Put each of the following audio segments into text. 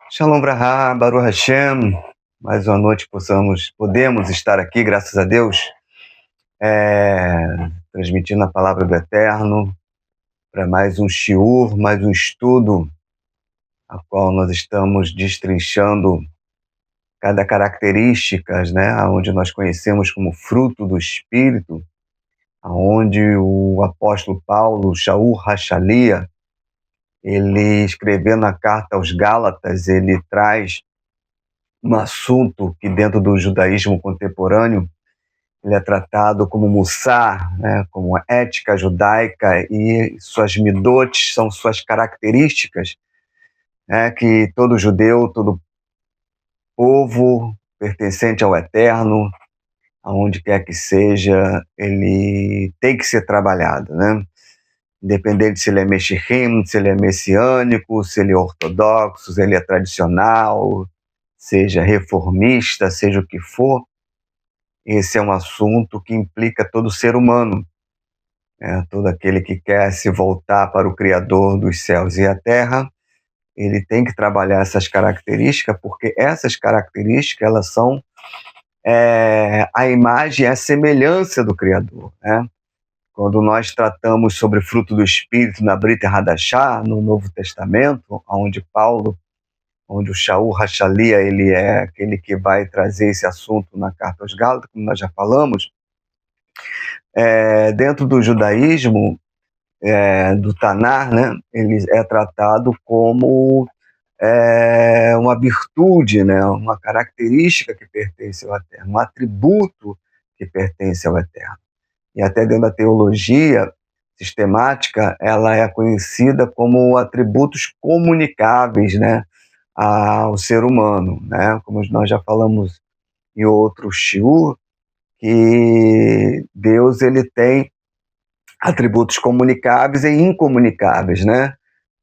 Shalom Brahá, Baruch Hashem, mais uma noite podemos estar aqui, graças a Deus, transmitindo a palavra do Eterno para mais um shiur, mais um estudo, a qual nós estamos destrinchando cada característica, né, onde nós conhecemos como fruto do Espírito, onde o apóstolo Paulo, Shaul Hachalia, ele escrevendo a carta aos Gálatas, ele traz um assunto que dentro do judaísmo contemporâneo ele é tratado como mussar, né, como ética judaica, e suas midot são suas características, né, que todo judeu, todo povo pertencente ao Eterno, aonde quer que seja, ele tem que ser trabalhado, né? Independente se ele é meshichem, se ele é messiânico, se ele é ortodoxo, se ele é tradicional, seja reformista, seja o que for, esse é um assunto que implica todo ser humano, todo aquele que quer se voltar para o Criador dos céus e a terra, ele tem que trabalhar essas características, porque essas características, elas são a imagem e a semelhança do Criador, né? Quando nós tratamos sobre fruto do Espírito na Brita Hadashah, no Novo Testamento, onde o Shaul Hachalia, ele é aquele que vai trazer esse assunto na Carta aos Gálatas, como nós já falamos, dentro do judaísmo, do Tanar, né, ele é tratado como uma virtude, né, uma característica que pertence ao Eterno, um atributo que pertence ao Eterno. E até dentro da teologia sistemática, ela é conhecida como atributos comunicáveis, né, ao ser humano, né, como nós já falamos em outro shiur, que Deus ele tem atributos comunicáveis e incomunicáveis, né?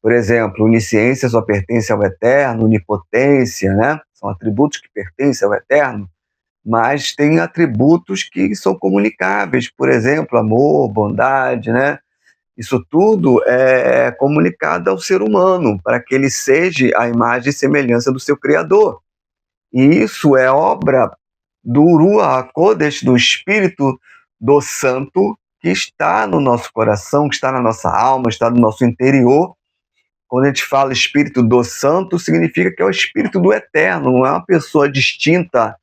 Por exemplo, onisciência só pertence ao Eterno, onipotência, né? São atributos que pertencem ao Eterno, mas tem atributos que são comunicáveis, por exemplo, amor, bondade, né? Isso tudo é comunicado ao ser humano, para que ele seja a imagem e semelhança do seu Criador. E isso é obra do Ruach HaKodesh, do Espírito do Santo, que está no nosso coração, que está na nossa alma, está no nosso interior. Quando a gente fala Espírito do Santo, significa que é o Espírito do Eterno, não é uma pessoa distinta,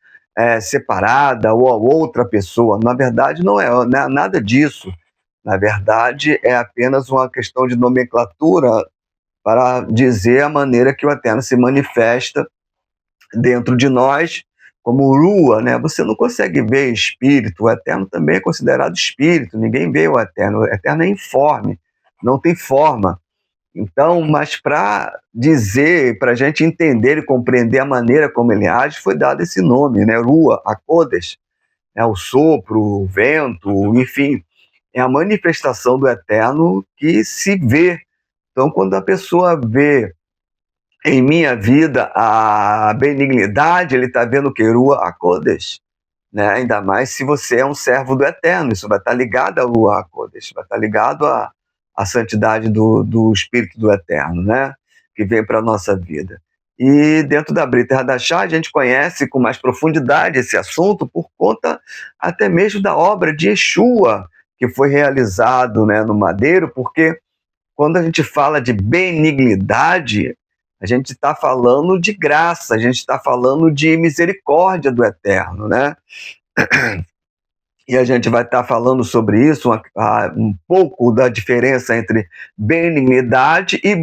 separada, ou outra pessoa. Na verdade, não é nada disso. Na verdade, é apenas uma questão de nomenclatura para dizer a maneira que o Eterno se manifesta dentro de nós, como Rua, né? Você não consegue ver espírito, o Eterno também é considerado espírito, ninguém vê o Eterno é informe, não tem forma. Então, mas para dizer, para a gente entender e compreender a maneira como ele age, foi dado esse nome, né? Rua, HaKodesh, o sopro, o vento, enfim, é a manifestação do Eterno que se vê. Então, quando a pessoa vê em minha vida a benignidade, ele está vendo que Ruach HaKodesh, né? Ainda mais se você é um servo do Eterno, isso vai estar ligado ao Ruach HaKodesh, vai estar ligado à santidade do Espírito do Eterno, né? Que vem para a nossa vida. E dentro da Brita Hadashah, a gente conhece com mais profundidade esse assunto por conta até mesmo da obra de Yeshua, que foi realizado, né, no madeiro, porque quando a gente fala de benignidade, a gente está falando de graça, a gente está falando de misericórdia do Eterno, né? E a gente vai estar falando sobre isso, um pouco da diferença entre benignidade e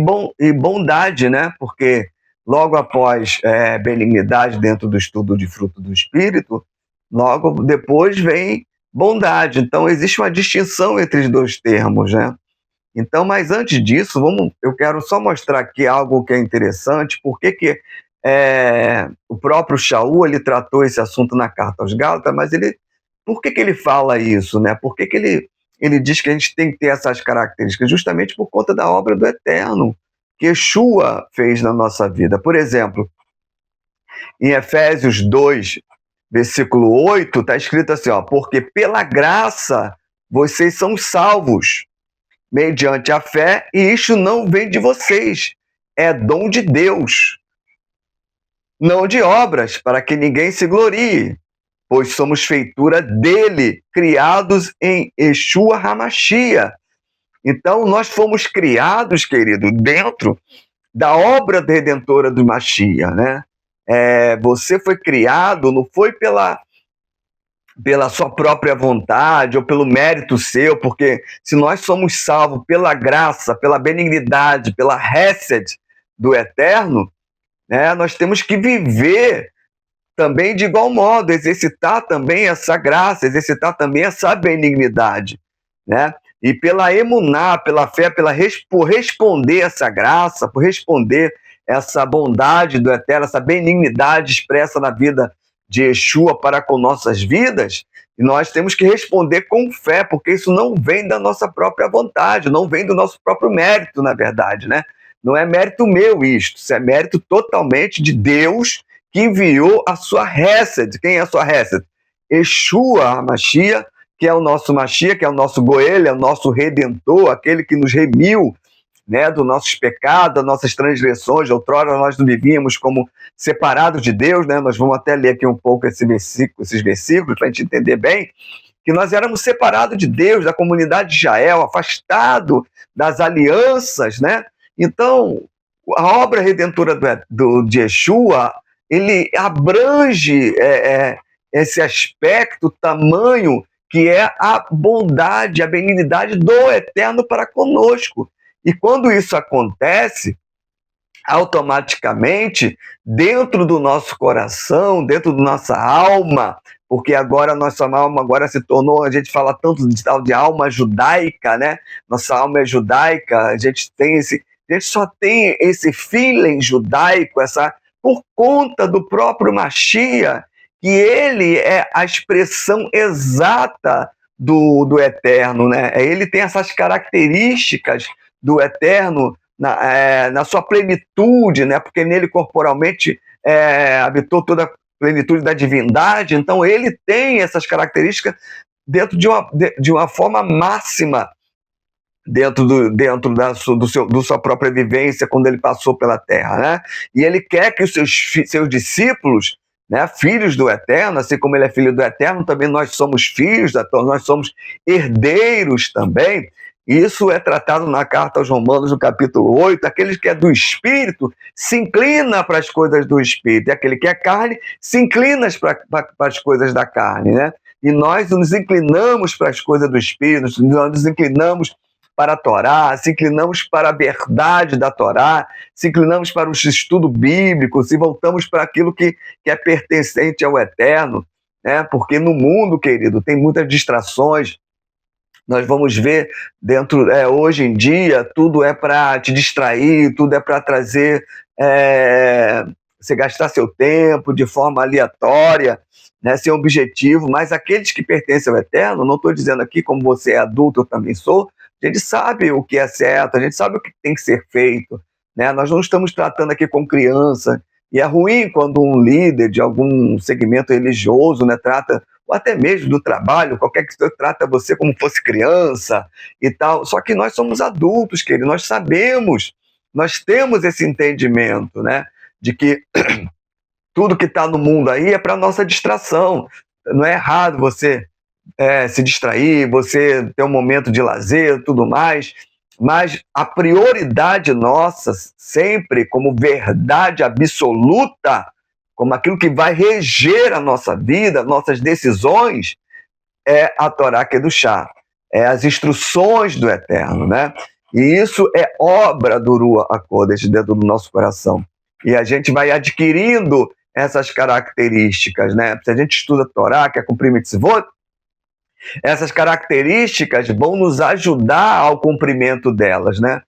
bondade, né? Porque logo após benignidade, dentro do estudo de fruto do Espírito, logo depois vem bondade. Então, existe uma distinção entre os dois termos, né? Então, mas antes disso, eu quero só mostrar aqui algo que é interessante, porque o próprio Shaul, ele tratou esse assunto na Carta aos Gálatas, mas por que ele fala isso, né? Por que ele diz que a gente tem que ter essas características? Justamente por conta da obra do Eterno, que Yeshua fez na nossa vida. Por exemplo, em Efésios 2, versículo 8, está escrito assim, porque pela graça vocês são salvos, mediante a fé, e isto não vem de vocês, é dom de Deus. não de obras, para que ninguém se glorie, pois somos feitura dele, criados em Yeshua HaMashiach. Então, nós fomos criados, querido, dentro da obra redentora do Mashiach, né? Você foi criado, não foi pela sua própria vontade ou pelo mérito seu, porque se nós somos salvos pela graça, pela benignidade, pela Hesed do Eterno, né, nós temos que viver também de igual modo, exercitar também essa graça, exercitar também essa benignidade, né? E pela emuná, pela fé, por responder essa graça, por responder essa bondade do Eterno, essa benignidade expressa na vida de Yeshua para com nossas vidas, e nós temos que responder com fé, porque isso não vem da nossa própria vontade, não vem do nosso próprio mérito, na verdade, né? Não é mérito meu isto, isso é mérito totalmente de Deus, que enviou a sua Hesed. Quem é a sua Hesed? Yeshua HaMashiach, que é o nosso Mashiach, que é o nosso Goel, é o nosso Redentor, aquele que nos remiu, né, dos nossos pecados, das nossas transgressões. Outrora nós não vivíamos como separados de Deus, né? Nós vamos até ler aqui um pouco esses versículos para a gente entender bem, que nós éramos separados de Deus, da comunidade de Israel, afastados das alianças, né? Então, a obra redentora de Yeshua, ele abrange esse aspecto, tamanho, que é a bondade, a benignidade do Eterno para conosco. E quando isso acontece, automaticamente, dentro do nosso coração, dentro da nossa alma, porque agora a nossa alma agora se tornou, a gente fala tanto de tal de alma judaica, né? Nossa alma é judaica, a gente só tem esse feeling judaico, por conta do próprio Mashiach, que ele é a expressão exata do Eterno, né? Ele tem essas características do Eterno na sua plenitude, né? Porque nele corporalmente habitou toda a plenitude da divindade, então ele tem essas características dentro de uma forma máxima, dentro da sua própria vivência, quando ele passou pela terra, né? E ele quer que os seus discípulos, né, filhos do Eterno, assim como ele é filho do Eterno, também nós somos filhos, nós somos herdeiros também. Isso é tratado na carta aos Romanos, no capítulo 8, aquele que é do Espírito se inclina para as coisas do Espírito, e aquele que é carne se inclina para as coisas da carne, né? E nós nos inclinamos para as coisas do Espírito, nós nos inclinamos para a Torá, se inclinamos para a verdade da Torá, se inclinamos para o estudo bíblico, se voltamos para aquilo que é pertencente ao Eterno, né? Porque no mundo, querido, tem muitas distrações. Nós vamos ver hoje em dia, tudo é para te distrair, tudo é para trazer você gastar seu tempo de forma aleatória, né, sem objetivo, mas aqueles que pertencem ao Eterno, não estou dizendo aqui como você é adulto, eu também sou, a gente sabe o que é certo, a gente sabe o que tem que ser feito, né? Nós não estamos tratando aqui com criança, e é ruim quando um líder de algum segmento religioso, né, trata, ou até mesmo do trabalho, qualquer que seja, trata você como fosse criança e tal, só que nós somos adultos, querido, nós sabemos, nós temos esse entendimento, né, de que tudo que está no mundo aí é para nossa distração, não é errado você se distrair, você ter um momento de lazer, tudo mais, mas a prioridade nossa, sempre como verdade absoluta, como aquilo que vai reger a nossa vida, nossas decisões, é a Torá Kedushá, é as instruções do Eterno, né? E isso é obra do Ruach HaKodesh dentro do nosso coração. E a gente vai adquirindo essas características, né? Se a gente estuda a Torá, que é cumprir mitzvot, essas características vão nos ajudar ao cumprimento delas, né?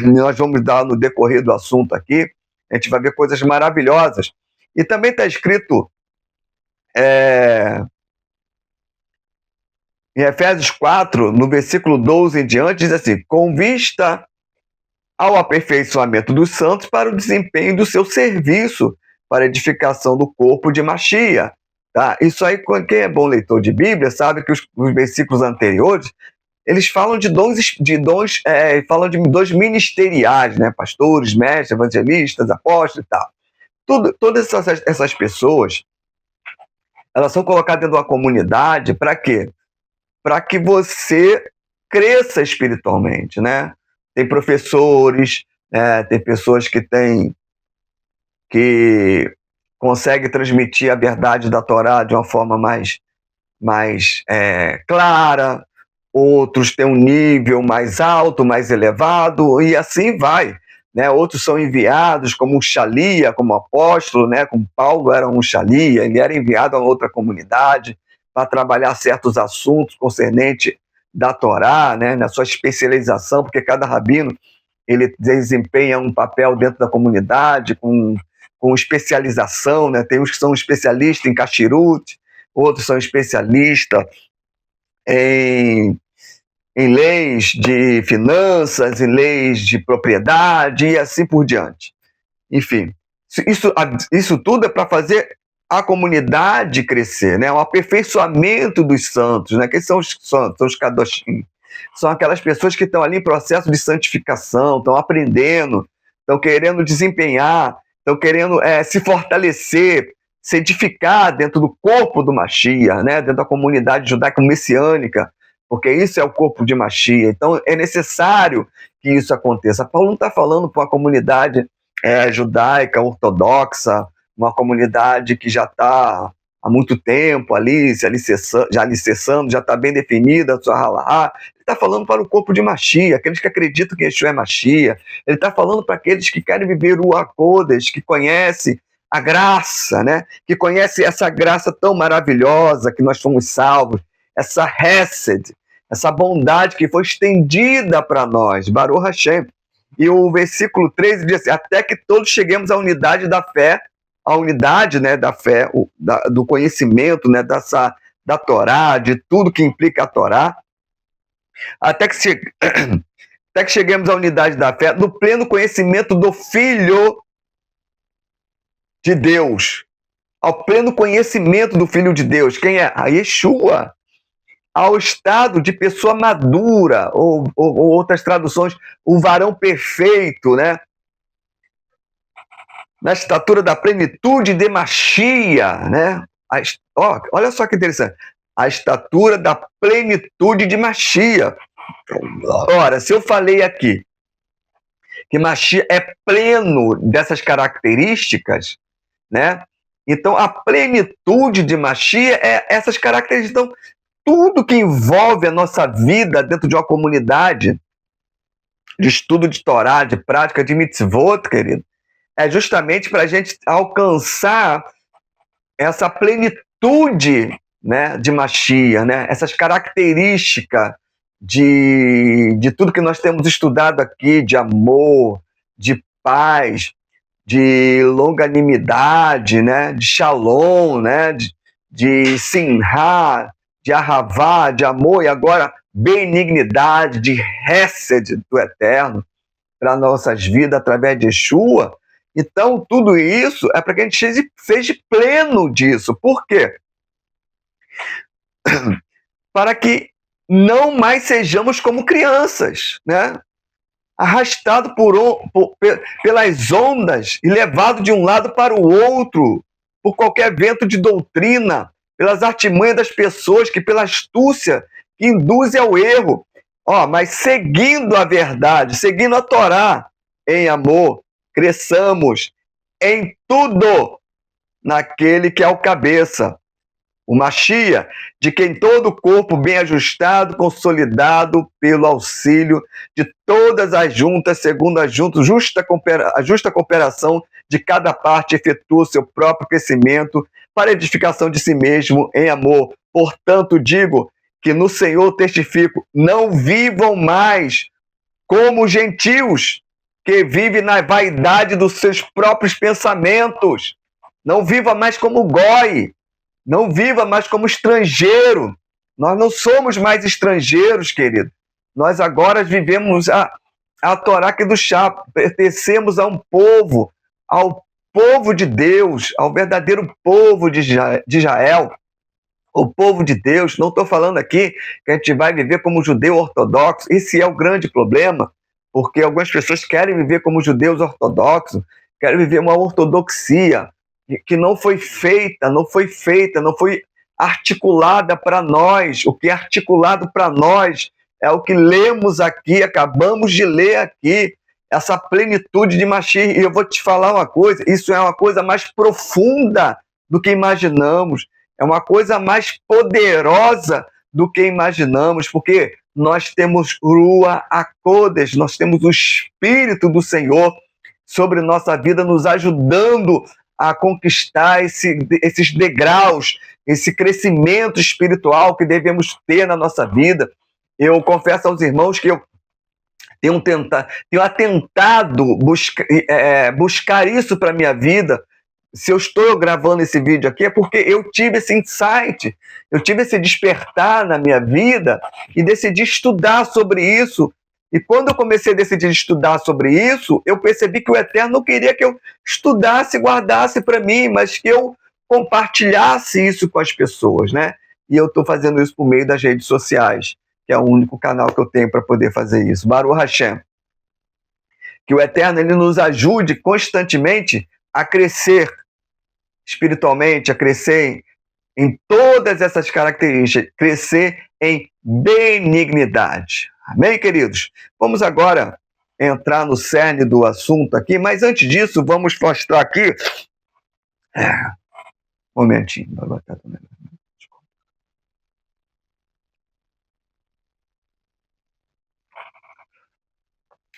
Nós vamos dar no decorrer do assunto aqui, a gente vai ver coisas maravilhosas. E também está escrito em Efésios 4, no versículo 12 em diante, diz assim: com vista ao aperfeiçoamento dos santos para o desempenho do seu serviço, para a edificação do corpo de Mashiach. Tá? Isso aí, quem é bom leitor de Bíblia, sabe que os versículos anteriores, eles falam de dons falam de dons ministeriais, né? Pastores, mestres, evangelistas, apóstolos e tal. Todas essas pessoas, elas são colocadas dentro de uma comunidade para quê? Para que você cresça espiritualmente, né? Tem professores, tem pessoas que conseguem transmitir a verdade da Torá de uma forma mais clara, outros têm um nível mais alto, mais elevado, e assim vai. Né? Outros são enviados como um xalia, como apóstolo, né? Como Paulo era um xalia, ele era enviado a outra comunidade para trabalhar certos assuntos concernentes da Torá, né? Na sua especialização, porque cada rabino ele desempenha um papel dentro da comunidade com especialização, né? Tem uns que são especialistas em Kashrut, outros são especialistas em leis de finanças, em leis de propriedade e assim por diante. Enfim, isso tudo é para fazer a comunidade crescer, né? O aperfeiçoamento dos santos, né? Quem são os santos? São os kadoshim. São aquelas pessoas que estão ali em processo de santificação, estão aprendendo, estão querendo desempenhar, estão querendo se fortalecer, se edificar dentro do corpo do Mashiach, né? Dentro da comunidade judaico-messiânica, porque isso é o corpo de Mashiach. Então é necessário que isso aconteça. Paulo não está falando para uma comunidade judaica, ortodoxa, uma comunidade que já está há muito tempo ali, se alicerçando, já está bem definida a sua halahá. Ele está falando para o corpo de Mashiach, aqueles que acreditam que Yeshua é Mashiach. Ele está falando para aqueles que querem viver o Akodesh, que conhecem a graça, né? Que conhecem essa graça tão maravilhosa que nós fomos salvos, essa Hesed, essa bondade que foi estendida para nós, Baruch Hashem. E o versículo 13 diz assim, até que todos cheguemos à unidade da fé, a unidade, né, da fé, do conhecimento, né, da Torá, de tudo que implica a Torá, até que cheguemos à unidade da fé, no pleno conhecimento do Filho de Deus, ao pleno conhecimento do Filho de Deus. Quem é? A Yeshua. Ao estado de pessoa madura, ou outras traduções, o varão perfeito, né? Na estatura da plenitude de Mashiach, né? Olha só que interessante. A estatura da plenitude de Mashiach. Ora, se eu falei aqui que Mashiach é pleno dessas características, né? Então, a plenitude de Mashiach é essas características. Então, tudo que envolve a nossa vida dentro de uma comunidade de estudo de Torá, de prática de mitzvot, querido, é justamente para a gente alcançar essa plenitude, né, de Mashiach, né, essas características de tudo que nós temos estudado aqui, de amor, de paz, de longanimidade, né, de shalom, né, de simha, de ahavá, de amor, e agora benignidade, de hesed do Eterno para nossas vidas através de Yeshua. Então, tudo isso é para que a gente seja pleno disso. Por quê? Para que não mais sejamos como crianças, né? Arrastado pelas ondas e levado de um lado para o outro, por qualquer vento de doutrina, pelas artimanhas das pessoas que, pela astúcia, que induzem ao erro. Mas seguindo a verdade, seguindo a Torá, em amor, cresçamos em tudo naquele que é o cabeça, o Mashiach, de quem todo o corpo bem ajustado, consolidado pelo auxílio de todas as juntas, segundo a justa cooperação de cada parte, efetua seu próprio crescimento para edificação de si mesmo em amor. Portanto, digo que no Senhor testifico, não vivam mais como gentios, que vivem na vaidade dos seus próprios pensamentos. Não viva mais como goi. Não viva mais como estrangeiro. Nós não somos mais estrangeiros, querido. Nós agora vivemos a Torá aqui do chá. Pertencemos a um povo, ao povo de Deus, ao verdadeiro povo de Israel. O povo de Deus. Não estou falando aqui que a gente vai viver como judeu ortodoxo. Esse é o grande problema, porque algumas pessoas querem viver como judeus ortodoxos, quero viver uma ortodoxia que não foi feita, não foi articulada para nós. O que é articulado para nós é o que lemos aqui, acabamos de ler aqui, essa plenitude de Mashiach. E eu vou te falar uma coisa, isso é uma coisa mais profunda do que imaginamos, é uma coisa mais poderosa do que imaginamos, porque nós temos Ruach HaKodesh, nós temos o Espírito do Senhor sobre nossa vida, nos ajudando a conquistar esses degraus, esse crescimento espiritual que devemos ter na nossa vida. Eu confesso aos irmãos que eu tenho tentado buscar isso para a minha vida. Se eu estou gravando esse vídeo aqui, é porque eu tive esse insight, eu tive esse despertar na minha vida e decidi estudar sobre isso. E quando eu comecei a decidir estudar sobre isso, eu percebi que o Eterno não queria que eu estudasse e guardasse para mim, mas que eu compartilhasse isso com as pessoas, né? E eu estou fazendo isso por meio das redes sociais, que é o único canal que eu tenho para poder fazer isso. Baruch Hashem. Que o Eterno ele nos ajude constantemente a crescer espiritualmente, a crescer em todas essas características, crescer em benignidade. Amém, queridos? Vamos agora entrar no cerne do assunto aqui, mas antes disso, vamos mostrar aqui. Um momentinho.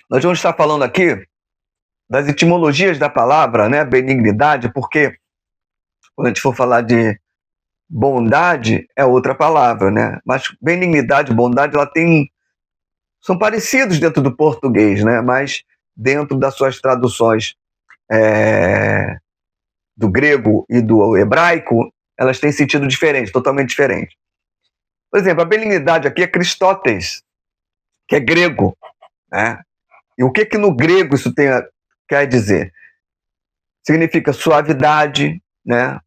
Nós vamos estar falando aqui das etimologias da palavra, né, benignidade, porque quando a gente for falar de bondade, é outra palavra, né? Mas benignidade e bondade, são parecidos dentro do português, né? Mas dentro das suas traduções do grego e do hebraico, elas têm sentido diferente, totalmente diferente. Por exemplo, a benignidade aqui é Christotes, que é grego, né? E o que no grego isso quer dizer? Significa suavidade, né?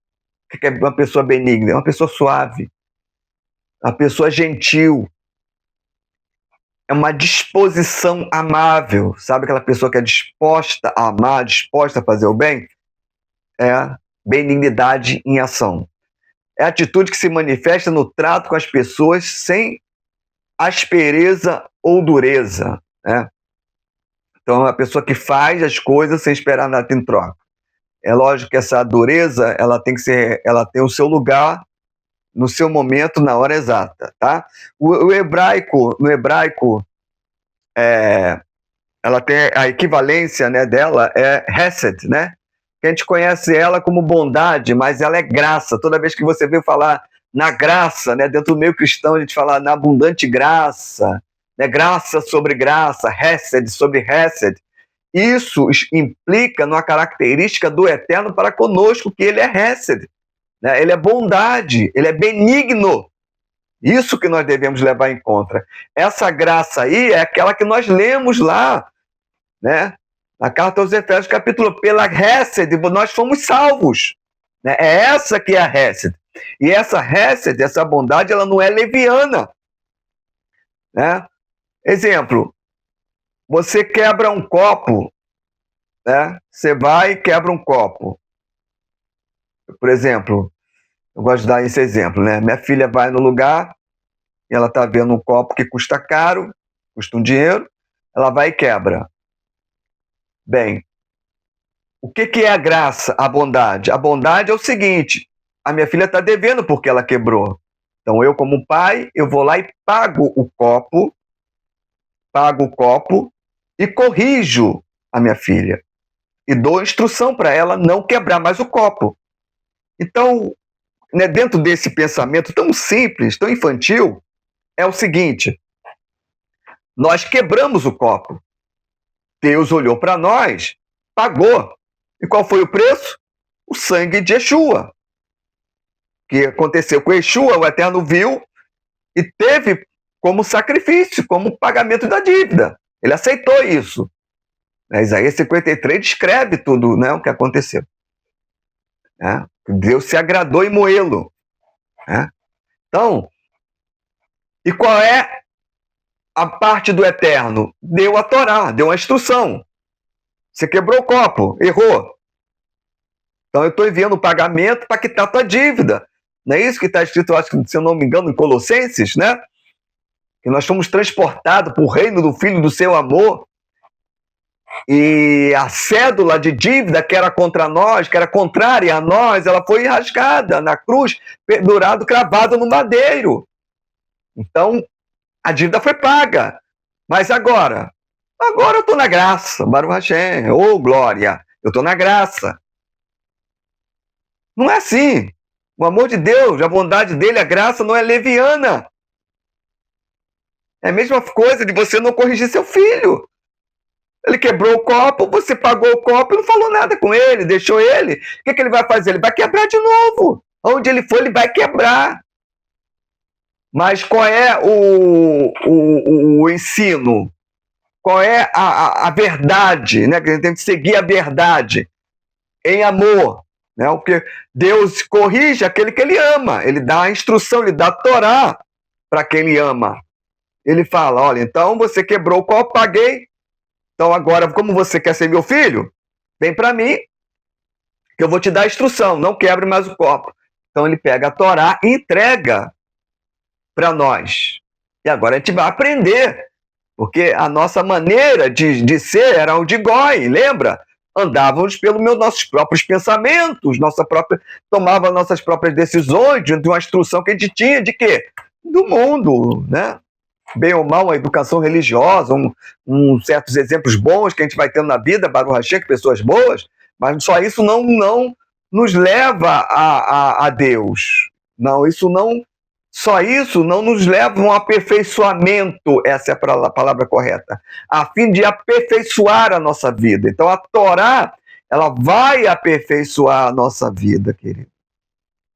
O que é uma pessoa benigna? É uma pessoa suave, uma pessoa gentil, é uma disposição amável, sabe aquela pessoa que é disposta a amar, disposta a fazer o bem? É benignidade em ação. É a atitude que se manifesta no trato com as pessoas sem aspereza ou dureza, né? Então, é uma pessoa que faz as coisas sem esperar nada em troca. É lógico que essa dureza, ela tem o seu lugar, no seu momento, na hora exata, tá? No hebraico, ela tem a equivalência, né, dela é Hesed, né? Que a gente conhece ela como bondade, mas ela é graça. Toda vez que você vê falar na graça, né, dentro do meio cristão, a gente fala na abundante graça, né, graça sobre graça, Hesed sobre Hesed. Isso implica numa característica do Eterno para conosco, que ele é Hesed, né? Ele é bondade, ele é benigno. Isso que nós devemos levar em conta. Essa graça aí é aquela que nós lemos lá, né? Na carta aos Efésios, capítulo, pela Hesed, nós fomos salvos, né? É essa que é a Hesed. E essa Hesed, essa bondade, ela não é leviana, né? Exemplo, você quebra um copo, né? Você vai e quebra um copo. Por exemplo, eu gosto de dar esse exemplo, né? Minha filha vai no lugar e ela está vendo um copo que custa caro, custa um dinheiro, ela vai e quebra. Bem, o que é a graça, a bondade? A bondade é o seguinte, a minha filha está devendo porque ela quebrou. Então eu, como pai, eu vou lá e pago o copo e corrijo a minha filha. E dou instrução para ela não quebrar mais o copo. Então, né, dentro desse pensamento tão simples, tão infantil, é o seguinte, nós quebramos o copo. Deus olhou para nós, pagou. E qual foi o preço? O sangue de Yeshua. O que aconteceu com Yeshua, o Eterno viu e teve como sacrifício, como pagamento da dívida. Ele aceitou isso. Isaías 53 descreve tudo, né, o que aconteceu. Deus se agradou em moê-lo. Então, e qual é a parte do Eterno? Deu a Torá, deu a instrução. Você quebrou o copo, errou. Então eu estou enviando o pagamento para quitar a tua dívida. Não é isso que está escrito, acho que, se eu não me engano, em Colossenses, né? Que nós fomos transportados para o reino do Filho do seu amor. E a cédula de dívida que era contra nós, que era contrária a nós, ela foi rasgada na cruz, pendurado, cravado no madeiro. Então, a dívida foi paga. Mas agora eu estou na graça, Baruch Hashem, ô glória, eu estou na graça. Não é assim. O amor de Deus, a bondade dele, a graça não é leviana. É a mesma coisa de você não corrigir seu filho. Ele quebrou o copo, você pagou o copo e não falou nada com ele, deixou ele. O que ele vai fazer? Ele vai quebrar de novo. Onde ele for, ele vai quebrar. Mas qual é o ensino? Qual é a verdade? Né? Que a gente tem que seguir a verdade em amor. Né? Porque Deus corrige aquele que ele ama. Ele dá a instrução, ele dá a Torá para quem ele ama. Ele fala, olha, então você quebrou o copo, paguei. Então agora, como você quer ser meu filho, vem para mim, que eu vou te dar a instrução, não quebre mais o copo. Então ele pega a Torá e entrega para nós. E agora a gente vai aprender, porque a nossa maneira de ser era o de goi, lembra? Andávamos pelos nossos próprios pensamentos, tomava nossas próprias decisões, de uma instrução que a gente tinha de quê? Do mundo, né? Bem ou mal, a educação religiosa, certos exemplos bons que a gente vai tendo na vida, Baruch Hashem, pessoas boas, mas só isso não nos leva a Deus. Não, só isso não nos leva a um aperfeiçoamento, essa é a palavra correta, a fim de aperfeiçoar a nossa vida. Então a Torá, ela vai aperfeiçoar a nossa vida, querido.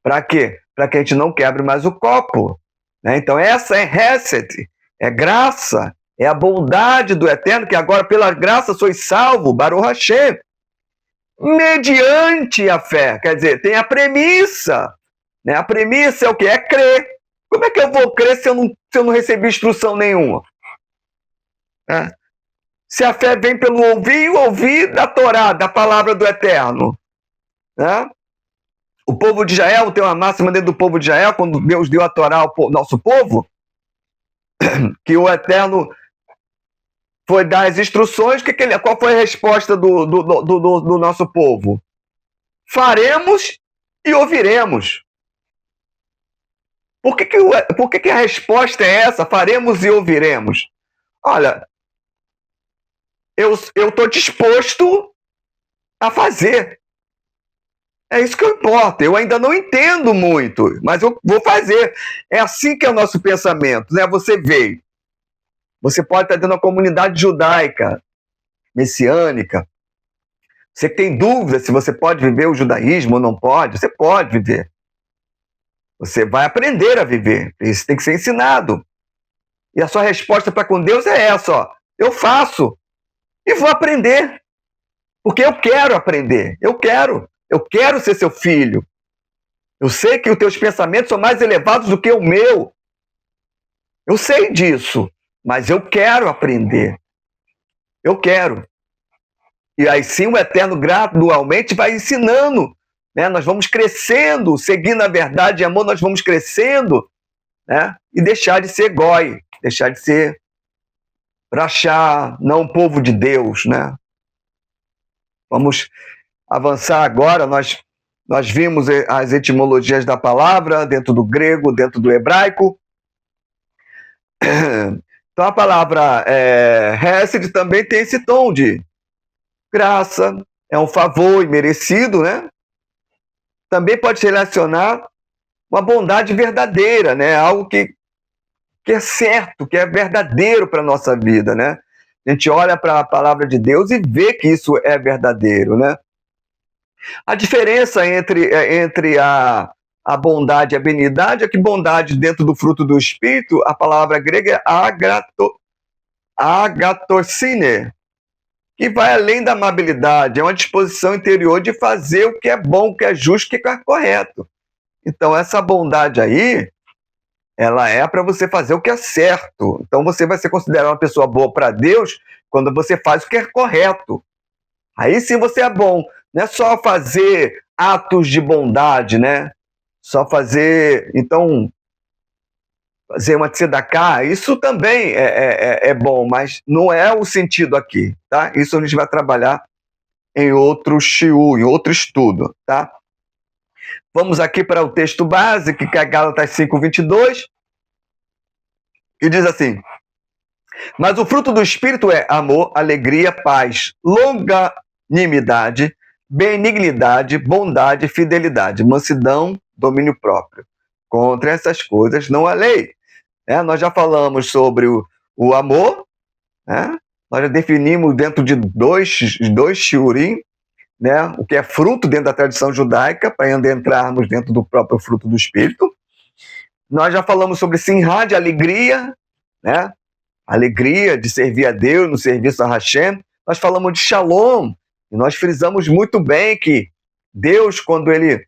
Para quê? Para que a gente não quebre mais o copo. Né? Então essa é Hesed, é graça, é a bondade do Eterno, que agora pela graça sois salvo, Baruch Hashem, mediante a fé. Quer dizer, tem a premissa. Né? A premissa é o quê? É crer. Como é que eu vou crer se eu não recebi instrução nenhuma? É. Se a fé vem pelo ouvir da Torá, da palavra do Eterno. Né? O povo de Israel tem uma máxima dentro do povo de Israel, quando Deus deu a Torá ao nosso povo, que o Eterno foi dar as instruções, qual foi a resposta do nosso povo? Faremos e ouviremos. Por que a resposta é essa? Faremos e ouviremos. Olha, eu estou disposto a fazer. É isso que importa. Eu ainda não entendo muito, mas eu vou fazer. É assim que é o nosso pensamento. Né? Você veio. Você pode estar dentro da comunidade judaica, messiânica. Você tem dúvida se você pode viver o judaísmo ou não pode? Você pode viver. Você vai aprender a viver. Isso tem que ser ensinado. E a sua resposta para com Deus é essa, ó. Eu faço e vou aprender. Porque eu quero aprender. Eu quero ser seu filho. Eu sei que os teus pensamentos são mais elevados do que o meu. Eu sei disso. Mas eu quero aprender. Eu quero. E aí sim o Eterno gradualmente vai ensinando. Né? Nós vamos crescendo, seguindo a verdade e amor, nós vamos crescendo, né? E deixar de ser goi, deixar de ser rachá, não o povo de Deus. Né? Vamos avançar agora. Nós vimos as etimologias da palavra dentro do grego, dentro do hebraico. Então a palavra Hesed também tem esse tom de graça, é um favor imerecido, né? Também pode se relacionar uma bondade verdadeira, né? Algo que é certo, que é verdadeiro para a nossa vida, né? A gente olha para a palavra de Deus e vê que isso é verdadeiro, né? A diferença entre a bondade e a benignidade é que bondade dentro do fruto do Espírito, a palavra grega é agathosine, que vai além da amabilidade, é uma disposição interior de fazer o que é bom, o que é justo, o que é correto. Então essa bondade aí, ela é para você fazer o que é certo. Então você vai ser considerado uma pessoa boa para Deus quando você faz o que é correto. Aí sim você é bom. Não é só fazer atos de bondade, né? Só fazer, então, fazer uma tzedakah, isso também é bom, mas não é o sentido aqui, tá? Isso a gente vai trabalhar em outro shiur, em outro estudo, tá? Vamos aqui para o texto básico, que é Gálatas 5:22, que diz assim: mas o fruto do Espírito é amor, alegria, paz, longanimidade, benignidade, bondade, fidelidade, mansidão, domínio próprio. Contra essas coisas não há lei. Nós já falamos sobre o amor, né? Nós já definimos dentro de dois shiurim, né? O que é fruto dentro da tradição judaica, para adentrarmos dentro do próprio fruto do Espírito. Nós já falamos sobre simha, de alegria, né? Alegria de servir a Deus no serviço a Hashem. Nós falamos de shalom, e nós frisamos muito bem que Deus, quando ele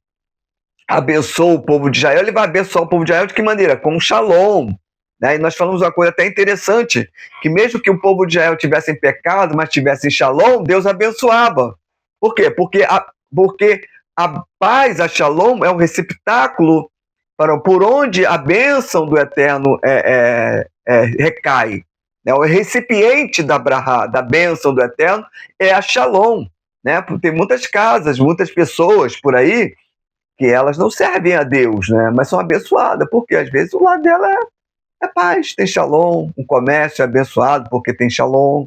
abençoa o povo de Israel, ele vai abençoar o povo de Israel de que maneira? Com shalom. Né? E nós falamos uma coisa até interessante, que mesmo que o povo de Israel tivesse em pecado, mas tivesse em shalom, Deus abençoava. Por quê? Porque a paz, a shalom, é um receptáculo por onde a bênção do Eterno recai. O recipiente da brahá, da bênção do Eterno, é a shalom. Né? Tem muitas casas, muitas pessoas por aí que elas não servem a Deus, né? Mas são abençoadas, porque às vezes o lado dela é paz, tem shalom, um comércio é abençoado porque tem shalom.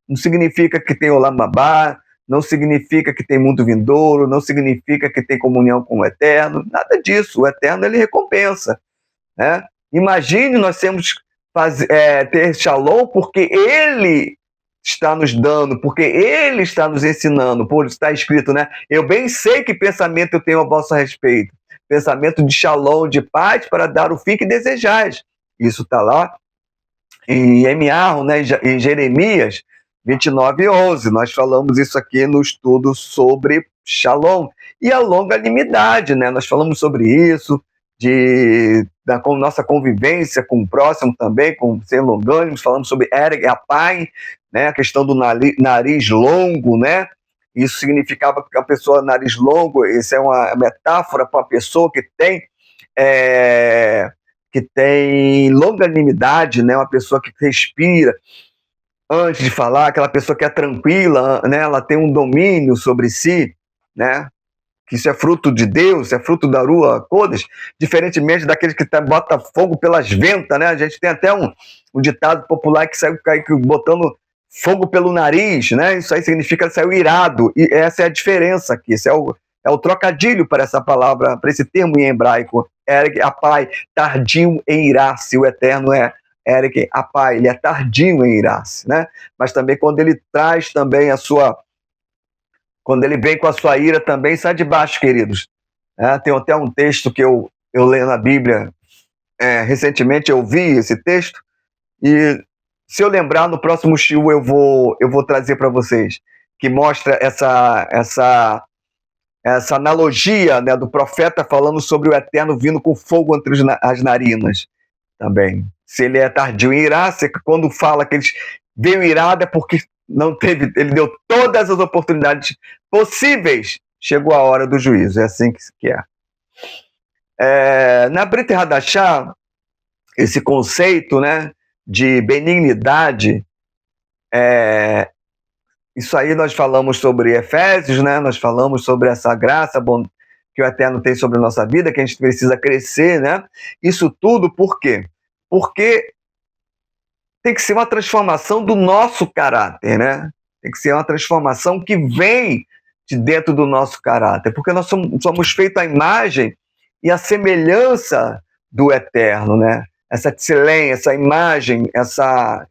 Não significa que tem olam habá, não significa que tem mundo vindouro, não significa que tem comunhão com o Eterno, nada disso. O Eterno, ele recompensa. Né? Imagine nós ter shalom porque Ele está nos dando, porque Ele está nos ensinando, por está escrito, né? Eu bem sei que pensamento eu tenho a vosso respeito. Pensamento de shalom, de paz, para dar o fim que desejais. Isso está lá em Emiarro, né? Em Jeremias 29:11. Nós falamos isso aqui no estudo sobre shalom. E a longanimidade, né? Nós falamos sobre isso, da nossa convivência com o próximo também, com ser longânimos, falamos sobre ereg apai, né, a questão do nariz longo, né? Isso significava que a pessoa nariz longo, isso é uma metáfora para uma pessoa que tem longanimidade, né? Uma pessoa que respira antes de falar, aquela pessoa que é tranquila, né? Ela tem um domínio sobre si, né? Que isso é fruto de Deus, é fruto da Rua Kodesh, diferentemente daqueles que bota fogo pelas ventas, né? A gente tem até um ditado popular que saiu botando fogo pelo nariz, né? Isso aí significa que saiu irado, e essa é a diferença aqui, isso é o trocadilho para essa palavra, para esse termo em hebraico, ereg apai, tardio em irar-se, o Eterno é ereg apai, ele é tardio em irar-se, né? Mas também quando ele traz também quando ele vem com a sua ira também, sai de baixo, queridos. Tem até um texto que eu leio na Bíblia, recentemente eu vi esse texto, e se eu lembrar, no próximo shiur eu vou trazer para vocês, que mostra essa analogia, né, do profeta falando sobre o Eterno vindo com fogo entre as narinas também. Se ele é tardio em irar, quando fala que eles veio irado é porque não teve, ele deu todas as oportunidades possíveis, chegou a hora do juízo, é assim que é. Na Brit Hadashah, esse conceito, né, de benignidade, isso aí nós falamos sobre Efésios, né, nós falamos sobre essa graça que o Eterno tem sobre a nossa vida, que a gente precisa crescer, né? Isso tudo por quê? Porque tem que ser uma transformação do nosso caráter, né? Tem que ser uma transformação que vem de dentro do nosso caráter, porque nós somos feitos à imagem e à semelhança do Eterno, né? Essa tzelem, essa imagem,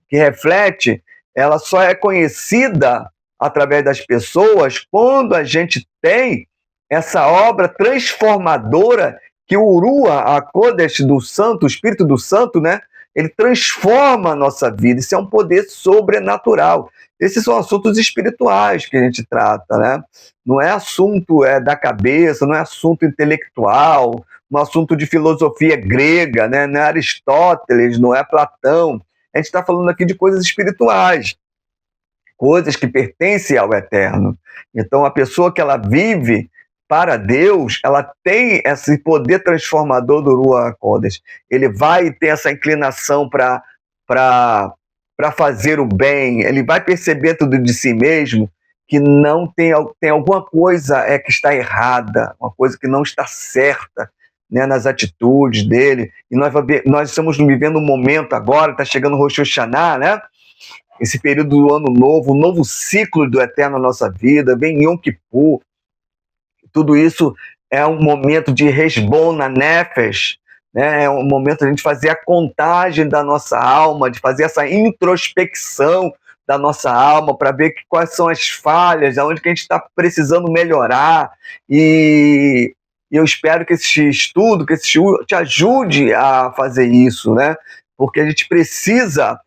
que reflete, ela só é conhecida através das pessoas quando a gente tem essa obra transformadora que o Rua, a Kodesh do Santo, o Espírito do Santo, né? Ele transforma a nossa vida. Isso é um poder sobrenatural. Esses são assuntos espirituais que a gente trata, né? Não é assunto da cabeça, não é assunto intelectual, um assunto de filosofia grega, né? Não é Aristóteles, não é Platão. A gente está falando aqui de coisas espirituais. coisas que pertencem ao eterno. Então, a pessoa que ela vive para Deus, ela tem esse poder transformador do Ruach HaKodesh. Ele vai ter essa inclinação para fazer o bem, ele vai perceber tudo de si mesmo, que não tem alguma coisa que está errada, uma coisa que não está certa, né, nas atitudes dele. E nós estamos vivendo um momento agora, está chegando o Rosh Hashanah, né? Esse período do ano novo, um novo ciclo do eterno na nossa vida, vem Yom Kippur. Tudo isso é um momento de resbon na nefesh, né? É um momento de a gente fazer a contagem da nossa alma, de fazer essa introspecção da nossa alma, para ver quais são as falhas, aonde que a gente está precisando melhorar. E eu espero que esse estudo, que esse estudo te ajude a fazer isso, né? Porque a gente precisa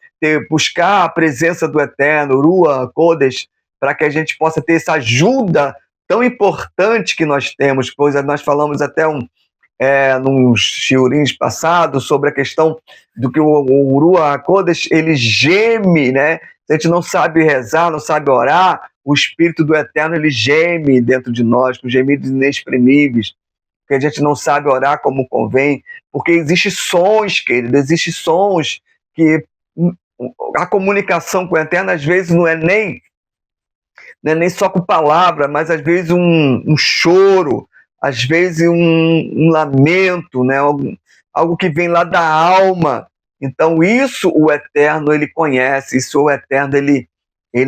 buscar a presença do Eterno, Ruach HaKodesh, para que a gente possa ter essa ajuda tão importante que nós temos, pois nós falamos até nos shiurins passados sobre a questão do que o Ruach HaKodesh, ele geme, né? Se a gente não sabe rezar, não sabe orar, o Espírito do Eterno, ele geme dentro de nós, com gemidos inexprimíveis, porque a gente não sabe orar como convém, porque existem sons, querido, existem sons que a comunicação com o Eterno, às vezes, não é nem só com palavra, mas às vezes um choro, às vezes um lamento, né? Algo que vem lá da alma. Então isso o Eterno, ele conhece, isso o Eterno, ele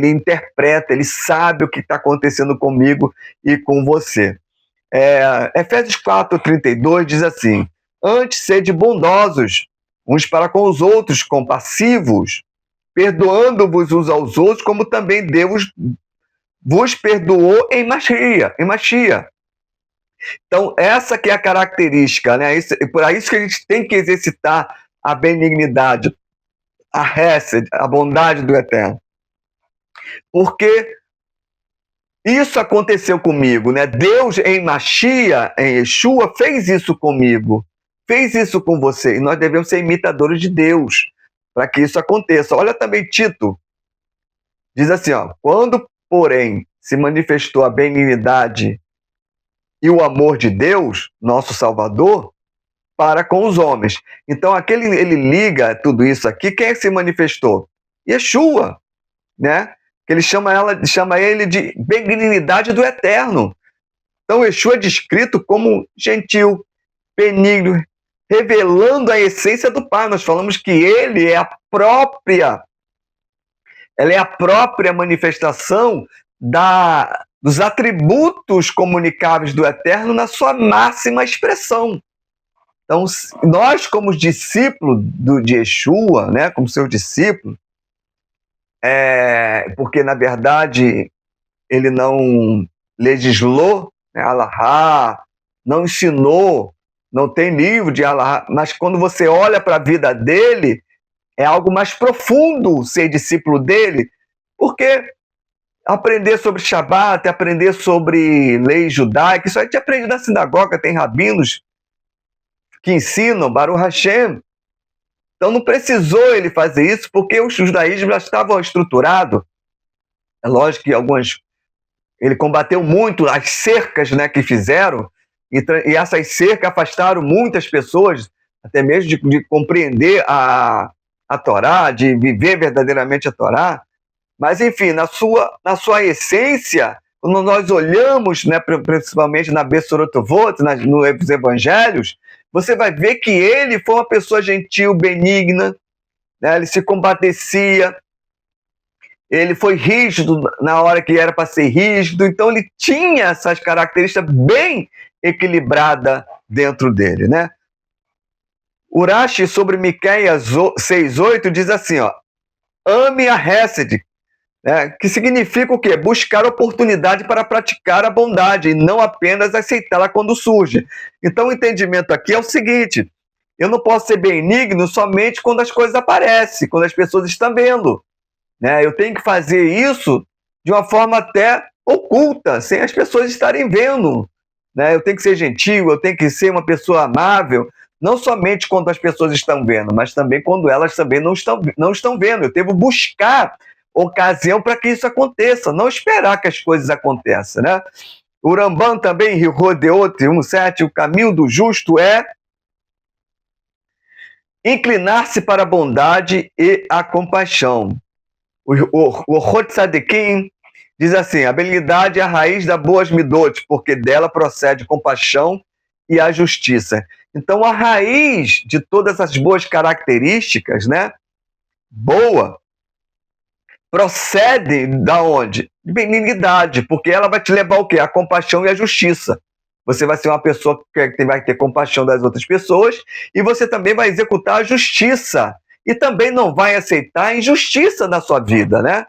interpreta, ele sabe o que está acontecendo comigo e com você. Efésios 4:32 diz assim: antes sede bondosos uns para com os outros, compassivos, perdoando-vos uns aos outros, como também Deus vos perdoou em Mashiach. Então, essa que é a característica, né? Por isso que a gente tem que exercitar a benignidade, a Hesed, a bondade do Eterno. Porque isso aconteceu comigo, né? Deus em Mashiach, em Yeshua, fez isso comigo, fez isso com você. E nós devemos ser imitadores de Deus para que isso aconteça. Olha também Tito, diz assim, quando, porém, se manifestou a benignidade e o amor de Deus, nosso Salvador, para com os homens. Então, ele liga tudo isso aqui. Quem é que se manifestou? Yeshua, né? Que ele chama ele de benignidade do Eterno. Então, Yeshua é descrito como gentil, benigno, revelando a essência do Pai. Nós falamos que ele é a própria manifestação dos atributos comunicáveis do Eterno na sua máxima expressão. Então, nós, como discípulos de Yeshua, né, como seu discípulo, porque, na verdade, ele não legislou, né, Alahá, não ensinou, não tem livro de Alahá, mas quando você olha para a vida dele, é algo mais profundo ser discípulo dele, porque aprender sobre Shabat, aprender sobre lei judaica, isso a gente aprende na sinagoga, tem rabinos que ensinam, Baruch Hashem. Então não precisou ele fazer isso, porque o judaísmo já estava estruturado. É lógico que ele combateu muito as cercas, né, que fizeram, e essas cercas afastaram muitas pessoas, até mesmo de compreender a Torá, de viver verdadeiramente a Torá. Mas, enfim, na sua essência, quando nós olhamos, né, principalmente na Besorotovot, nos evangelhos, você vai ver que ele foi uma pessoa gentil, benigna, né? Ele se compadecia, ele foi rígido na hora que era para ser rígido, então ele tinha essas características bem equilibradas dentro dele, né? Urashi, sobre Miqueias 6:8, diz assim, ame a Hesed, que significa o quê? Buscar oportunidade para praticar a bondade e não apenas aceitá-la quando surge. Então o entendimento aqui é o seguinte: eu não posso ser benigno somente quando as coisas aparecem, quando as pessoas estão vendo, né? Eu tenho que fazer isso de uma forma até oculta, sem as pessoas estarem vendo, né? Eu tenho que ser gentil, eu tenho que ser uma pessoa amável, não somente quando as pessoas estão vendo, mas também quando elas também não estão vendo. Eu devo buscar ocasião para que isso aconteça, não esperar que as coisas aconteçam, né? O Rambam também, Rodeote 1,7, o caminho do justo é inclinar-se para a bondade e a compaixão. O Hot Sadekim diz assim: a benignidade é a raiz da boas midot, porque dela procede compaixão e a justiça. Então, a raiz de todas as boas características, né, boa, procede da onde? De benignidade, porque ela vai te levar ao quê? A compaixão e a justiça. Você vai ser uma pessoa que vai ter compaixão das outras pessoas e você também vai executar a justiça. E também não vai aceitar a injustiça na sua vida, né?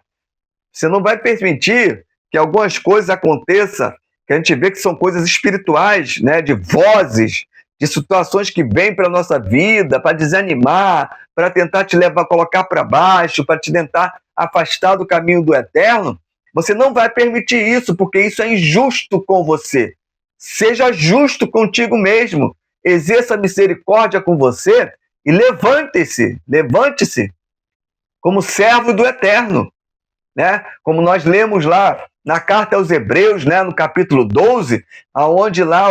Você não vai permitir que algumas coisas aconteçam, que a gente vê que são coisas espirituais, né? De vozes, de situações que vêm para a nossa vida, para desanimar, para tentar te levar a colocar para baixo, para te tentar afastar do caminho do eterno. Você não vai permitir isso, porque isso é injusto com você. Seja justo contigo mesmo, exerça misericórdia com você e levante-se como servo do eterno, né? Como nós lemos lá na carta aos Hebreus, né, no capítulo 12, aonde lá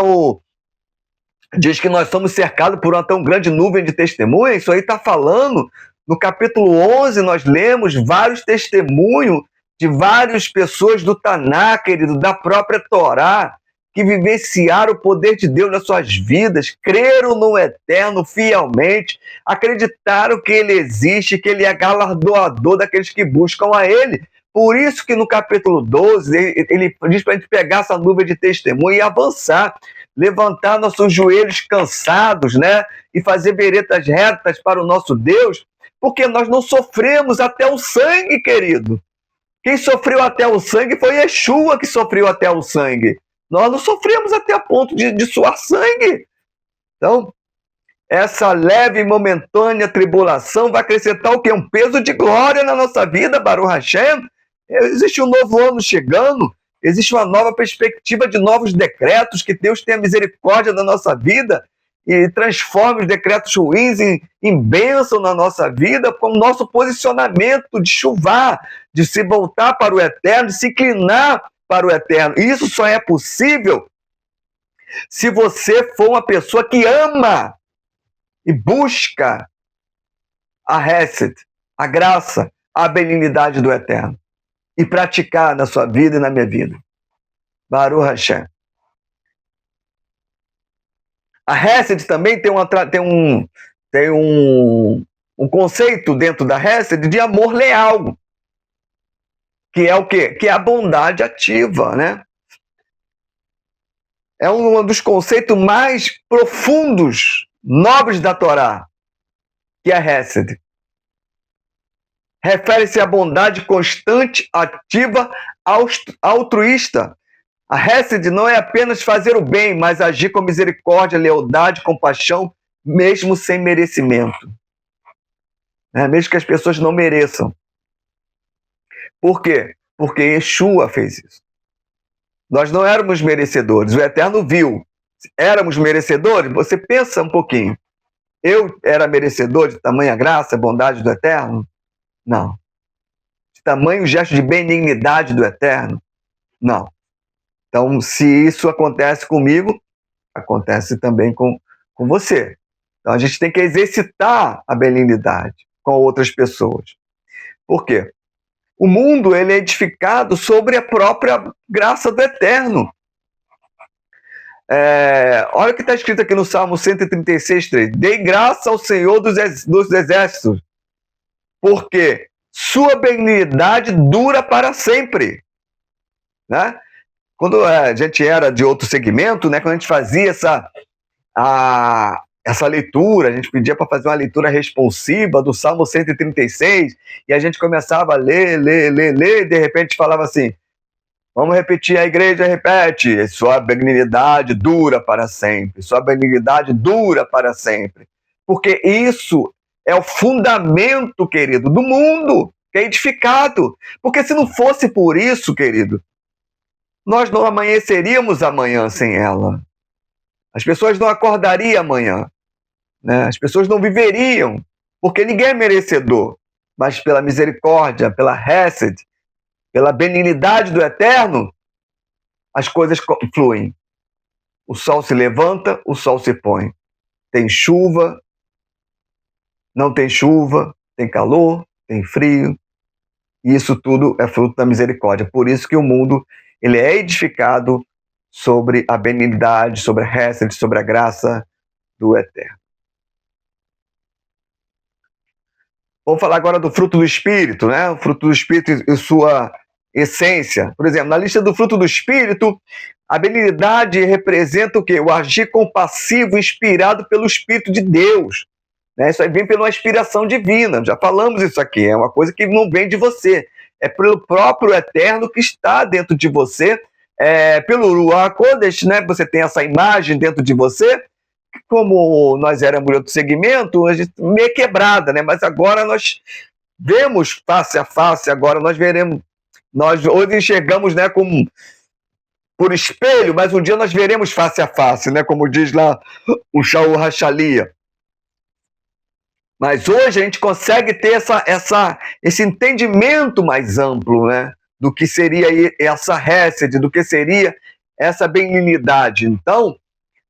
diz que nós somos cercados por uma tão grande nuvem de testemunhas. Isso aí está falando, no capítulo 11, nós lemos vários testemunhos de várias pessoas do Taná, querido, da própria Torá, que vivenciaram o poder de Deus nas suas vidas, creram no Eterno fielmente, acreditaram que Ele existe, que Ele é galardoador daqueles que buscam a Ele. Por isso que no capítulo 12, ele diz para a gente pegar essa nuvem de testemunho e avançar, levantar nossos joelhos cansados, né? E fazer veretas retas para o nosso Deus, porque nós não sofremos até o sangue, querido. Quem sofreu até o sangue foi Yeshua que sofreu até o sangue. Nós não sofremos até a ponto de suar sangue. Então, essa leve e momentânea tribulação vai acrescentar o quê? Um peso de glória na nossa vida, Baruch Hashem. Existe um novo ano chegando, existe uma nova perspectiva de novos decretos, que Deus tenha misericórdia da nossa vida e transforme os decretos ruins em bênção na nossa vida, com o nosso posicionamento de chuvar, de se voltar para o eterno, de se inclinar para o eterno. E isso só é possível se você for uma pessoa que ama e busca a Hesed, a graça, a benignidade do eterno, e praticar na sua vida e na minha vida. Baruch Hashem. A Hesed também tem um conceito dentro da Hesed de amor leal, que é o quê? Que é a bondade ativa, né? É um dos conceitos mais profundos, nobres da Torá, que é a Hesed. Refere-se à bondade constante, ativa, altruísta. A Hesed não é apenas fazer o bem, mas agir com misericórdia, lealdade, compaixão, mesmo sem merecimento. Mesmo que as pessoas não mereçam. Por quê? Porque Yeshua fez isso. Nós não éramos merecedores, o Eterno viu. Éramos merecedores? Você pensa um pouquinho. Eu era merecedor de tamanha graça, bondade do Eterno? Não. De tamanho gesto de benignidade do Eterno? Não. Então, se isso acontece comigo, acontece também com você. Então, a gente tem que exercitar a benignidade com outras pessoas. Por quê? O mundo ele é edificado sobre a própria graça do Eterno. Olha o que está escrito aqui no Salmo 136, 3. Dei graça ao Senhor dos exércitos, porque sua benignidade dura para sempre. Né? Quando a gente era de outro segmento, né, quando a gente fazia essa leitura, a gente pedia para fazer uma leitura responsiva do Salmo 136, e a gente começava a ler, e de repente falava assim, vamos repetir, a igreja repete, sua benignidade dura para sempre, sua benignidade dura para sempre. Porque isso é o fundamento, querido, do mundo, que é edificado. Porque se não fosse por isso, querido, nós não amanheceríamos amanhã sem ela. As pessoas não acordariam amanhã. Né? As pessoas não viveriam, porque ninguém é merecedor. mas pela misericórdia, pela Hesed, pela benignidade do Eterno, as coisas fluem. O sol se levanta, o sol se põe. Tem chuva, não tem chuva, tem calor, tem frio. E isso tudo é fruto da misericórdia. Por isso que o mundo ele é edificado sobre a benignidade, sobre a Hesed, sobre a graça do Eterno. Vamos falar agora do fruto do Espírito, né? O fruto do Espírito e sua essência. Por exemplo, na lista do fruto do Espírito, a benignidade representa o quê? O agir compassivo inspirado pelo Espírito de Deus. Né? Isso aí vem pela inspiração divina. Já falamos isso aqui. É uma coisa que não vem de você. É pelo próprio Eterno que está dentro de você. Pelo Ruach Kodesh, né? Você tem essa imagem dentro de você. Como nós éramos de outro segmento, a gente meio quebrada, né? Mas agora nós vemos face a face, agora nós veremos, nós hoje enxergamos, né, como por espelho, mas um dia nós veremos face a face, né? Como diz lá o Shaul Hachalia. Mas hoje a gente consegue ter esse entendimento mais amplo, né? Do que seria essa Hesed, do que seria essa benignidade. Então,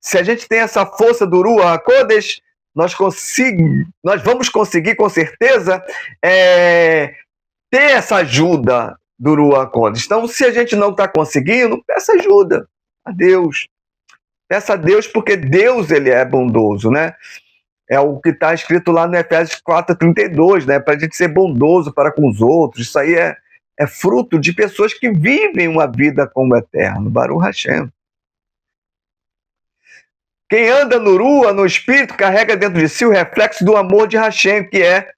se a gente tem essa força do Ruach Kodesh, nós vamos conseguir, com certeza, ter essa ajuda do Ruach Kodesh. Então, se a gente não está conseguindo, peça ajuda a Deus. Peça a Deus, porque Deus ele é bondoso, né? É o que está escrito lá no Efésios 4:32, né? Para a gente ser bondoso para com os outros. Isso aí é fruto de pessoas que vivem uma vida com o Eterno. Baruch Hashem. Quem anda no Rua, no Espírito, carrega dentro de si o reflexo do amor de Hashem, que é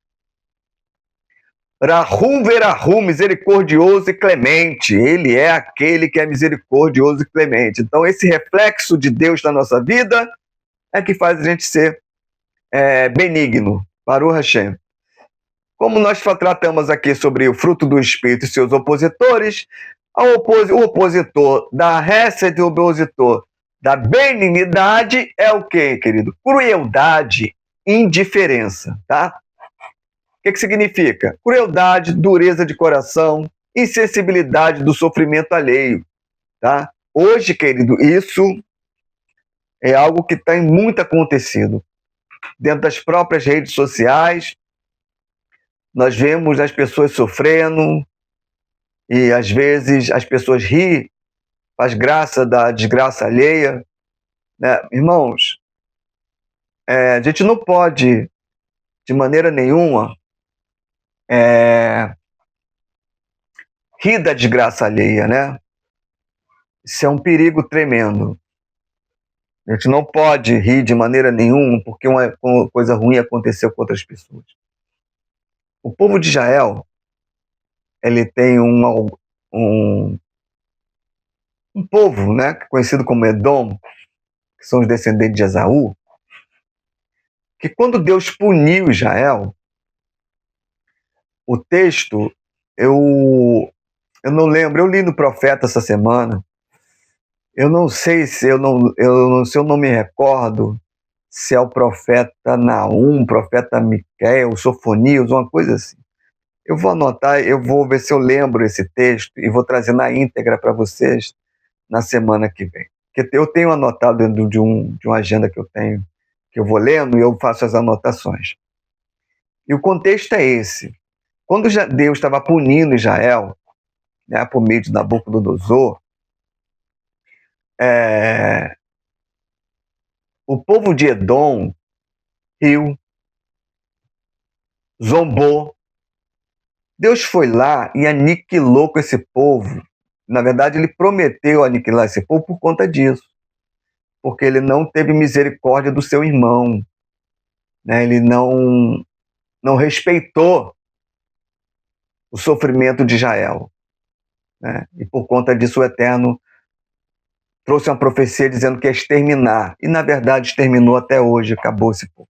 Rahum Verahum, misericordioso e clemente. Ele é aquele que é misericordioso e clemente. Então, esse reflexo de Deus na nossa vida é que faz a gente ser benigno. Baruch Hashem. Como nós tratamos aqui sobre o fruto do Espírito e seus opositores, o opositor da Hesed e o opositor da benignidade é o quê, querido? Crueldade, indiferença, tá? O que significa? Crueldade, dureza de coração, insensibilidade do sofrimento alheio, tá? Hoje, querido, isso é algo que tem muito acontecido. Dentro das próprias redes sociais, nós vemos as pessoas sofrendo e, às vezes, as pessoas riem, faz graça da desgraça alheia, né? Irmãos, a gente não pode, de maneira nenhuma, rir da desgraça alheia, né? Isso é um perigo tremendo. A gente não pode rir de maneira nenhuma porque uma coisa ruim aconteceu com outras pessoas. O povo de Israel, ele tem um povo, né, conhecido como Edom, que são os descendentes de Esaú, que quando Deus puniu Israel, o texto, eu não lembro, eu li no profeta essa semana, eu não sei se eu não me recordo se é o profeta Naum, profeta Miquel, Sofonias, uma coisa assim. Eu vou anotar, eu vou ver se eu lembro esse texto e vou trazer na íntegra para vocês na semana que vem. Porque eu tenho anotado dentro de uma agenda que eu tenho, que eu vou lendo e eu faço as anotações. E o contexto é esse. Quando Deus estava punindo Israel, né, por meio de Nabucodonosor, o povo de Edom riu, zombou. Deus foi lá e aniquilou com esse povo. Na verdade, ele prometeu aniquilar esse povo por conta disso. Porque ele não teve misericórdia do seu irmão. Né? Ele não respeitou o sofrimento de Israel. Né? E por conta disso o Eterno trouxe uma profecia dizendo que ia exterminar. E na verdade exterminou até hoje, acabou esse povo.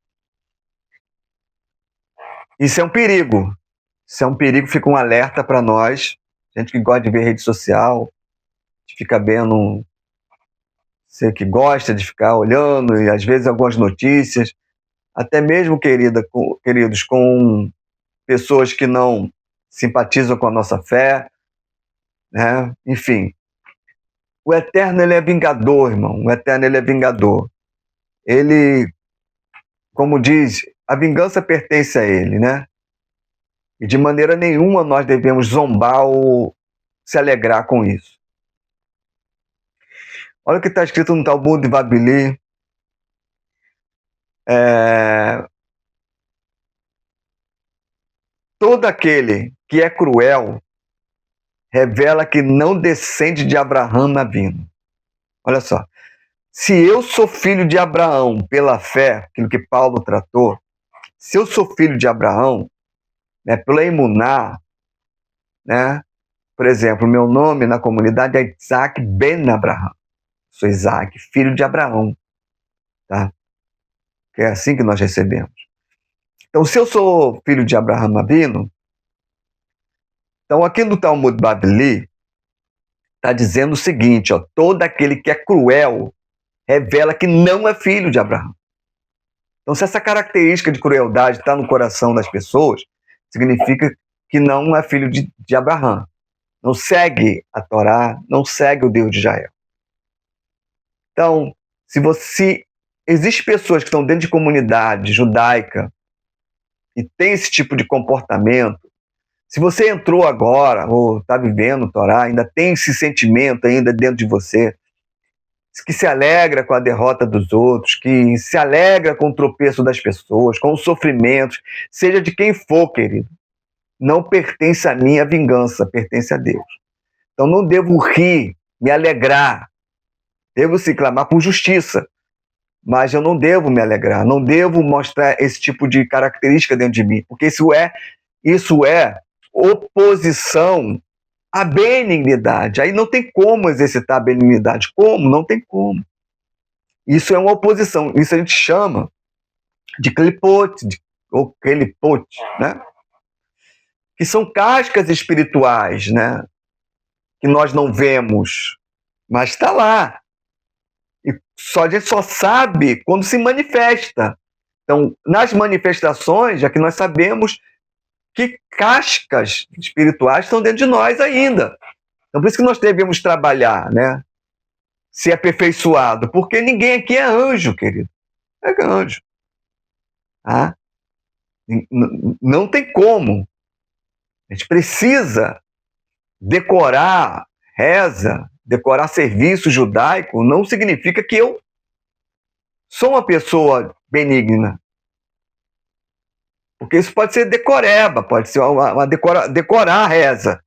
Isso é um perigo. Isso é um perigo, fica um alerta para nós, gente que gosta de ver rede social, que fica vendo, você que gosta de ficar olhando, e às vezes algumas notícias, até mesmo, queridos, com pessoas que não simpatizam com a nossa fé, né? Enfim, o Eterno, ele é vingador, irmão. O Eterno, ele é vingador. Ele, como diz, a vingança pertence a ele, né? E de maneira nenhuma nós devemos zombar ou se alegrar com isso. Olha o que está escrito no Talmud de Babili. Todo aquele que é cruel revela que não descende de Abraão Avinu. Olha só. Se eu sou filho de Abraão pela fé, aquilo que Paulo tratou, se eu sou filho de Abraão, né, pela emuná, né, por exemplo, meu nome na comunidade é Isaac Ben Abraham. Sou Isaac, filho de Abraão. Tá? Que é assim que nós recebemos. Então, se eu sou filho de Abraão Avinu, então aqui no Talmud Babili está dizendo o seguinte, ó, todo aquele que é cruel revela que não é filho de Abraão. Então, se essa característica de crueldade está no coração das pessoas, significa que não é filho de Abraão. Não segue a Torá, não segue o Deus de Israel. Então, se existem pessoas que estão dentro de comunidade judaica e tem esse tipo de comportamento, se você entrou agora ou está vivendo Torá, ainda tem esse sentimento ainda dentro de você, que se alegra com a derrota dos outros, que se alegra com o tropeço das pessoas, com os sofrimentos, seja de quem for, querido, não pertence a mim a vingança, pertence a Deus. Então não devo rir, me alegrar, devo se clamar por justiça, mas eu não devo me alegrar, não devo mostrar esse tipo de característica dentro de mim, porque isso é oposição à benignidade. Aí não tem como exercitar a benignidade. Como? Não tem como. Isso é uma oposição. Isso a gente chama de clipote, ou clipote, né? Que são cascas espirituais, né? Que nós não vemos, mas está lá. E a gente só sabe quando se manifesta. Então, nas manifestações, já que nós sabemos que cascas espirituais estão dentro de nós ainda. Então, por isso que nós devemos trabalhar, né? Ser aperfeiçoado, porque ninguém aqui é anjo, querido. É anjo. Tá? Não tem como. A gente precisa decorar reza, decorar serviço judaico, não significa que eu sou uma pessoa benigna. Porque isso pode ser decoreba, pode ser decorar a reza.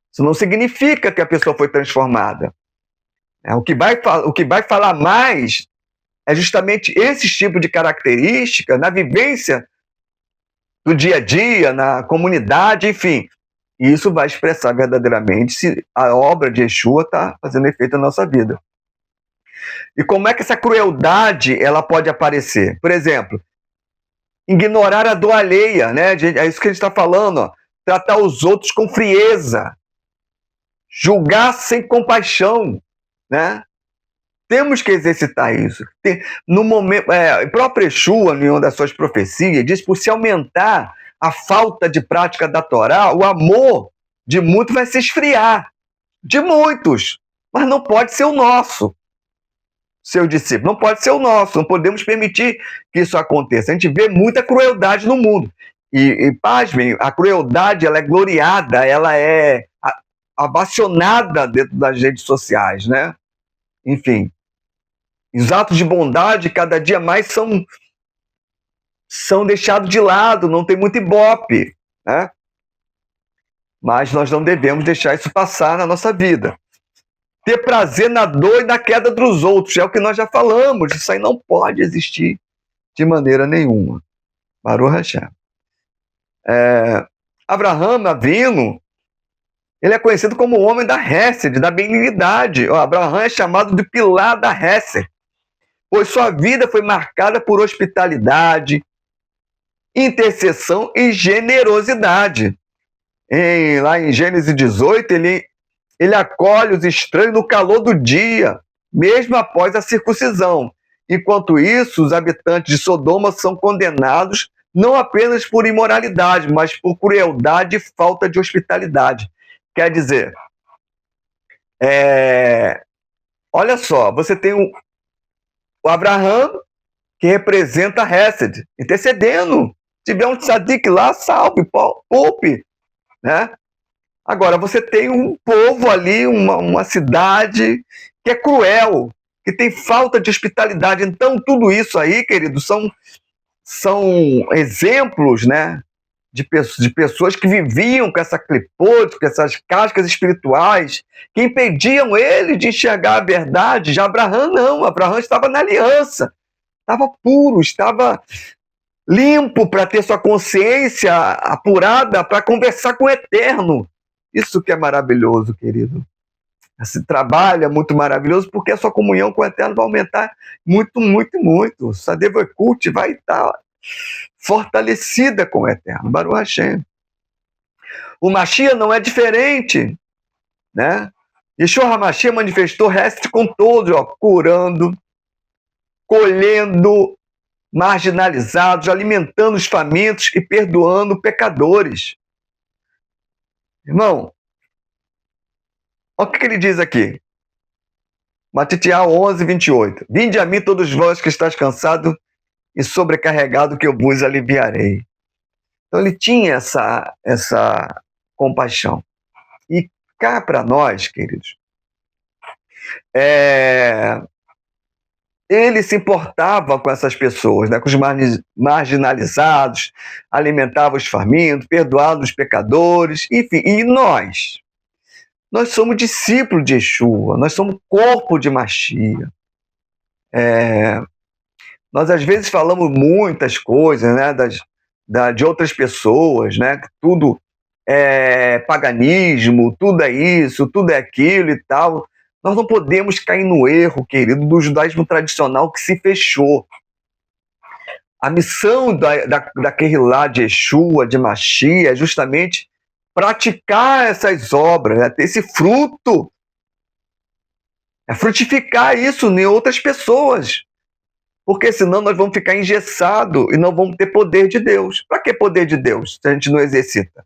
Isso não significa que a pessoa foi transformada. O que vai falar mais é justamente esse tipo de característica na vivência do dia a dia, na comunidade, enfim. E isso vai expressar verdadeiramente se a obra de Yeshua está fazendo efeito na nossa vida. E como é que essa crueldade ela pode aparecer? Por exemplo, ignorar a dor alheia, né? É isso que a gente está falando, ó. Tratar os outros com frieza, julgar sem compaixão, né? Temos que exercitar isso. No momento, o próprio Yeshua, em uma das suas profecias, diz que por se aumentar a falta de prática da Torá, o amor de muitos vai se esfriar. De muitos. Mas não pode ser o nosso. Seu discípulo, não pode ser o nosso. Não podemos permitir que isso aconteça. A gente vê muita crueldade no mundo. E pasmem, a crueldade ela é gloriada, ela é ovacionada dentro das redes sociais, né? Enfim. Os atos de bondade cada dia mais são deixados de lado, não tem muito ibope, né? Mas nós não devemos deixar isso passar na nossa vida. Ter prazer na dor e na queda dos outros, é o que nós já falamos, isso aí não pode existir de maneira nenhuma. Baruch Hashem. Abraham Avinu, ele é conhecido como o homem da Hesed, da benignidade. Abraham é chamado de pilar da Hesed, pois sua vida foi marcada por hospitalidade, intercessão e generosidade. Lá em Gênesis 18, ele acolhe os estranhos no calor do dia, mesmo após a circuncisão. Enquanto isso, os habitantes de Sodoma são condenados não apenas por imoralidade, mas por crueldade e falta de hospitalidade. Quer dizer, olha só, você tem o Abraham, que representa Hesed, intercedendo. Se tiver um tzadik lá, salve, poupe, né? Agora, você tem um povo ali, uma cidade que é cruel, que tem falta de hospitalidade. Então, tudo isso aí, querido, são exemplos, né, de pessoas que viviam com essa clipose, com essas cascas espirituais, que impediam ele de enxergar a verdade. Já Abraão não, Abraão estava na aliança, estava puro, estava limpo para ter sua consciência apurada, para conversar com o Eterno. Isso que é maravilhoso, querido. Esse trabalho é muito maravilhoso porque a sua comunhão com o Eterno vai aumentar muito, muito, muito. Sua Devokult vai estar fortalecida com o Eterno. Baruch Hashem. O Mashiach não é diferente, né? Yeshua HaMashiach manifestou resto com todos, ó, curando, colhendo marginalizados, alimentando os famintos e perdoando pecadores. Irmão, olha o que ele diz aqui. Matitiá 11, 28. Vinde a mim todos vós que estáis cansados e sobrecarregado, que eu vos aliviarei. Então ele tinha essa compaixão. E cá para nós, queridos, ele se importava com essas pessoas, né, com os marginalizados, alimentava os famintos, perdoava os pecadores, enfim. E nós somos discípulos de Yeshua, nós somos corpo de Mashiach. Nós às vezes falamos muitas coisas, né, de outras pessoas, né, que tudo é paganismo, tudo é isso, tudo é aquilo e tal. Nós não podemos cair no erro, querido, do judaísmo tradicional que se fechou. A missão daquele lá de Yeshua, de Mashiach, é justamente praticar essas obras, né, ter esse fruto, é frutificar isso em outras pessoas. Porque senão nós vamos ficar engessados e não vamos ter poder de Deus. Para que poder de Deus se a gente não exercita?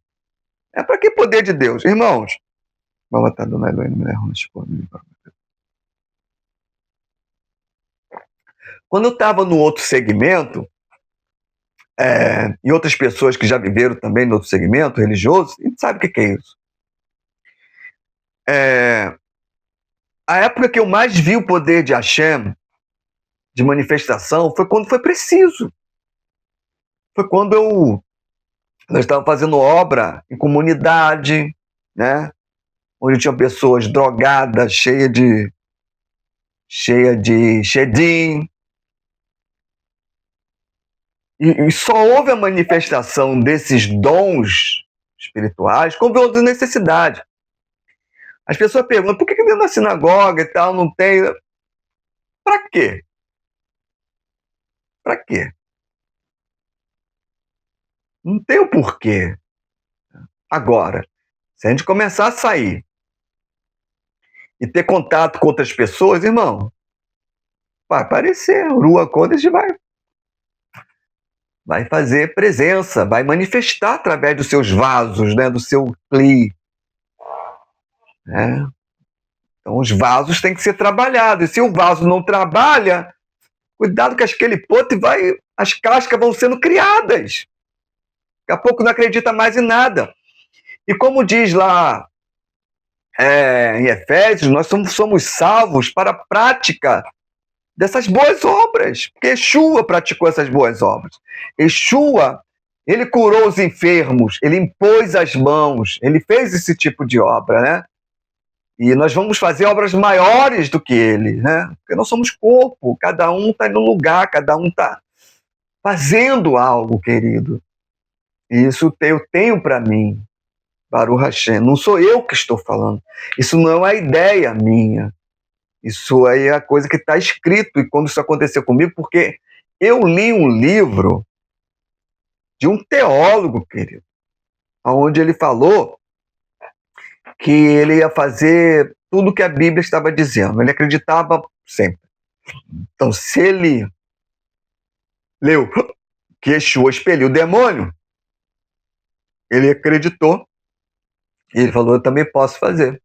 Para que poder de Deus? Irmãos, quando eu estava no outro segmento, e outras pessoas que já viveram também no outro segmento religioso, a gente sabe o que é isso. A época que eu mais vi o poder de Hashem, de manifestação, foi quando foi preciso. Foi quando nós estávamos fazendo obra em comunidade, né? Onde tinham pessoas drogadas, cheia de shedim. E só houve a manifestação desses dons espirituais quando houve necessidade. As pessoas perguntam, por que dentro da sinagoga e tal não tem? Para quê? Para quê? Não tem o porquê. Agora, se a gente começar a sair e ter contato com outras pessoas, irmão, vai aparecer. O Rua Kodesh vai fazer presença, vai manifestar através dos seus vasos, né, do seu cli. Né? Então, os vasos têm que ser trabalhados. E se o vaso não trabalha, cuidado que aquele pote as cascas vão sendo criadas. Daqui a pouco não acredita mais em nada. E como diz lá em Efésios, nós somos salvos para a prática dessas boas obras, porque Yeshua praticou essas boas obras. Yeshua, ele curou os enfermos, ele impôs as mãos, ele fez esse tipo de obra, né? E nós vamos fazer obras maiores do que ele, né? Porque nós somos corpo, cada um está no lugar, cada um está fazendo algo, querido. E isso eu tenho para mim, Baruch Hashem. Não sou eu que estou falando. Isso não é uma ideia minha. Isso aí é a coisa que está escrito. E quando isso aconteceu comigo, porque eu li um livro de um teólogo, querido, onde ele falou que ele ia fazer tudo que a Bíblia estava dizendo. Ele acreditava sempre. Então, se ele leu que Yeshua expeliu o demônio, ele acreditou e ele falou: eu também posso fazer.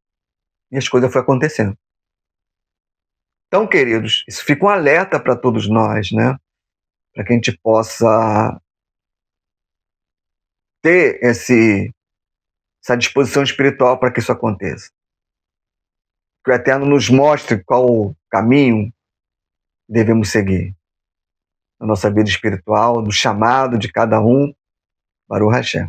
E as coisas foram acontecendo. Então, queridos, isso fica um alerta para todos nós, né? Para que a gente possa ter essa disposição espiritual para que isso aconteça. Que o Eterno nos mostre qual o caminho devemos seguir na nossa vida espiritual, do chamado de cada um para o Hashem.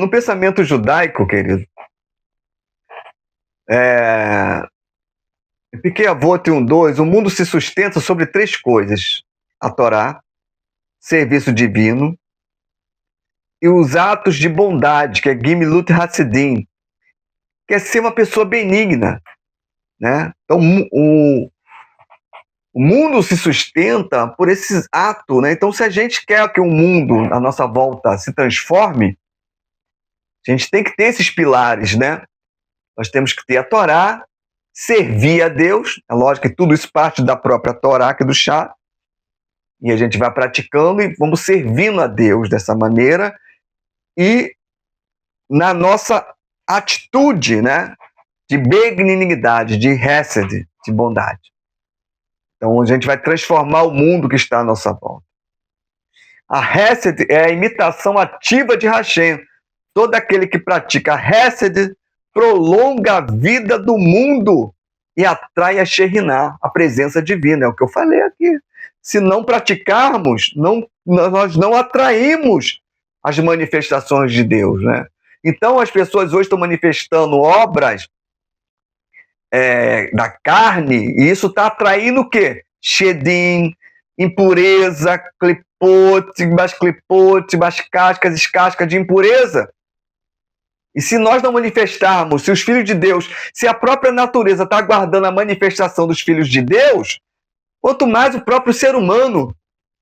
No pensamento judaico, querido, Pirkei Avot 1:2, o mundo se sustenta sobre 3 coisas: a Torá, serviço divino, e os atos de bondade, que é Gimilut Hassidim, que é ser uma pessoa benigna, né? Então, o mundo se sustenta por esses atos, né? Então, se a gente quer que o mundo à nossa volta se transforme, a gente tem que ter esses pilares, né? Nós temos que ter a Torá, servir a Deus, é lógico que tudo isso parte da própria Torá, que é do chá, e a gente vai praticando e vamos servindo a Deus dessa maneira, e na nossa atitude, né, de benignidade, de hesed, de bondade. Então, a gente vai transformar o mundo que está à nossa volta. A hesed é a imitação ativa de Hashem. Todo aquele que pratica hesed prolonga a vida do mundo e atrai a Shekhinah, a presença divina. É o que eu falei aqui. Se não praticarmos, nós não atraímos as manifestações de Deus, né? Então, as pessoas hoje estão manifestando obras da carne, e isso está atraindo o quê? Shedim, impureza, clipote, mais cascas, escascas de impureza. E se nós não manifestarmos, se os filhos de Deus, se a própria natureza está aguardando a manifestação dos filhos de Deus, quanto mais o próprio ser humano,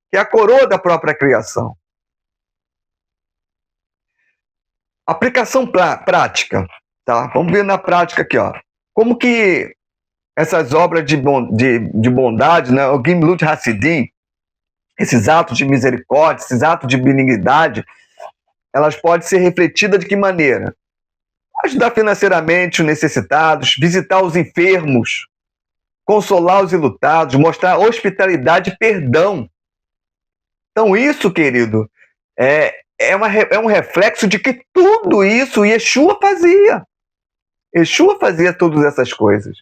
que é a coroa da própria criação. Aplicação prática, tá? Vamos ver na prática aqui, ó. Como que essas obras de bondade, né, o Gimilut Hassidim, esses atos de misericórdia, esses atos de benignidade, elas podem ser refletidas de que maneira? Ajudar financeiramente os necessitados, visitar os enfermos, consolar os enlutados, mostrar hospitalidade e perdão. Então isso, querido, é um reflexo de que tudo isso Yeshua fazia. Yeshua fazia todas essas coisas.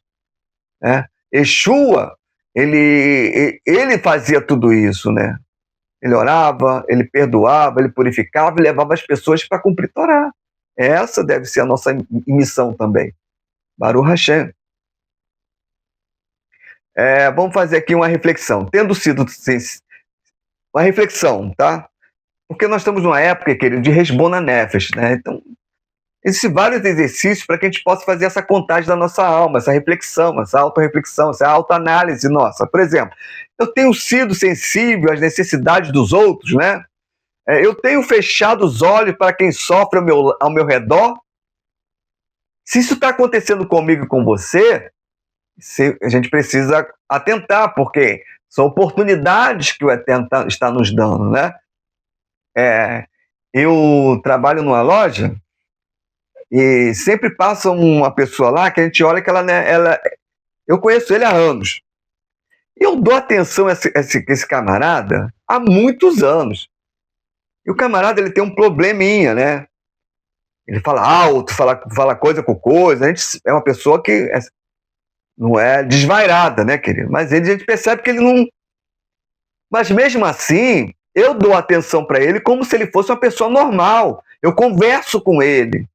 Né? Yeshua, ele fazia tudo isso, né? Ele orava, ele perdoava, ele purificava e levava as pessoas para cumprir Torá. Essa deve ser a nossa missão também. Baruch Hashem. Vamos fazer aqui uma reflexão. Tendo sido uma reflexão, tá? Porque nós estamos numa época, querido, de Resbona Nefesh, né? Então, existem vários exercícios para que a gente possa fazer essa contagem da nossa alma, essa reflexão, essa autorreflexão, essa autoanálise nossa. Por exemplo, eu tenho sido sensível às necessidades dos outros, né? Eu tenho fechado os olhos para quem sofre ao meu redor. Se isso está acontecendo comigo e com você, a gente precisa atentar, porque são oportunidades que o Eterno está nos dando, né? Eu trabalho numa loja e sempre passa uma pessoa lá que a gente olha que eu conheço ele há anos. E eu dou atenção a esse camarada há muitos anos. E o camarada, ele tem um probleminha, né? Ele fala alto, fala coisa com coisa. A gente é uma pessoa que não é desvairada, né, querido? Mas a gente percebe que ele não... Mas mesmo assim, eu dou atenção para ele como se ele fosse uma pessoa normal. Eu converso com ele.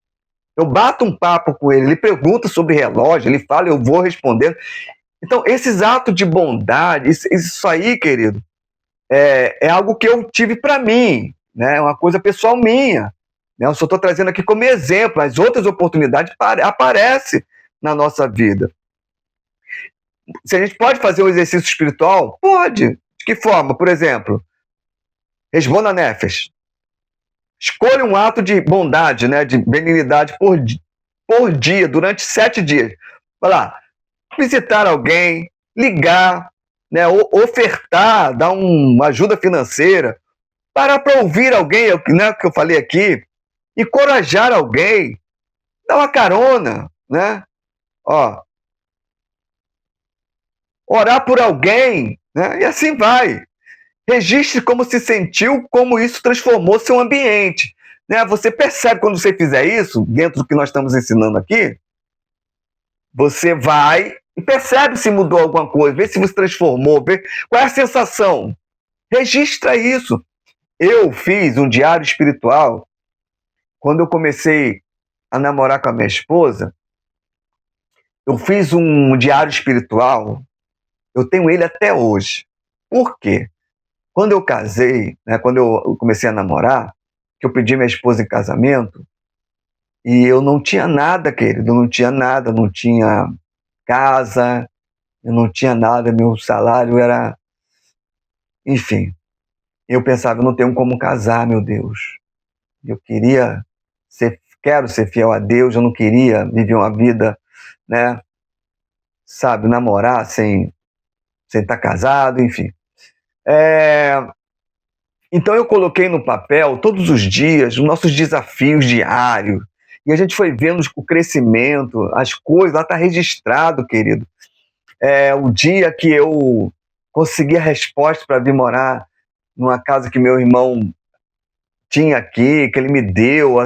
Eu bato um papo com ele. Ele pergunta sobre relógio, ele fala, eu vou respondendo. Então, esses atos de bondade, isso aí, querido, é algo que eu tive para mim, né? É uma coisa pessoal minha. Né? Eu só estou trazendo aqui como exemplo. As outras oportunidades aparecem na nossa vida. Se a gente pode fazer um exercício espiritual? Pode. De que forma? Por exemplo, Resbona Nefesh. Escolha um ato de bondade, né? De benignidade por dia, durante 7 dias. Vai lá, visitar alguém, ligar, né, ofertar, dar uma ajuda financeira, parar para ouvir alguém, né, que eu falei aqui, encorajar alguém, dar uma carona, né? Ó, orar por alguém, né? E assim vai. Registre como se sentiu, como isso transformou seu ambiente. Né? Você percebe quando você fizer isso, dentro do que nós estamos ensinando aqui, você vai e percebe se mudou alguma coisa, vê se você transformou, vê qual é a sensação. Registra isso. Eu fiz um diário espiritual quando eu comecei a namorar com a minha esposa. Eu fiz um diário espiritual, eu tenho ele até hoje. Por quê? Quando eu casei, né, quando eu comecei a namorar, que eu pedi minha esposa em casamento, e eu não tinha nada, querido, eu não tinha nada, não tinha casa, eu não tinha nada, meu salário era... Enfim, eu pensava, eu não tenho como casar, meu Deus. Eu quero ser fiel a Deus, eu não queria viver uma vida, né, sabe, namorar sem estar casado, enfim. Então eu coloquei no papel todos os dias os nossos desafios diários, e a gente foi vendo o crescimento, as coisas, lá está registrado, querido. O dia que eu consegui a resposta para vir morar numa casa que meu irmão tinha aqui, que ele me deu.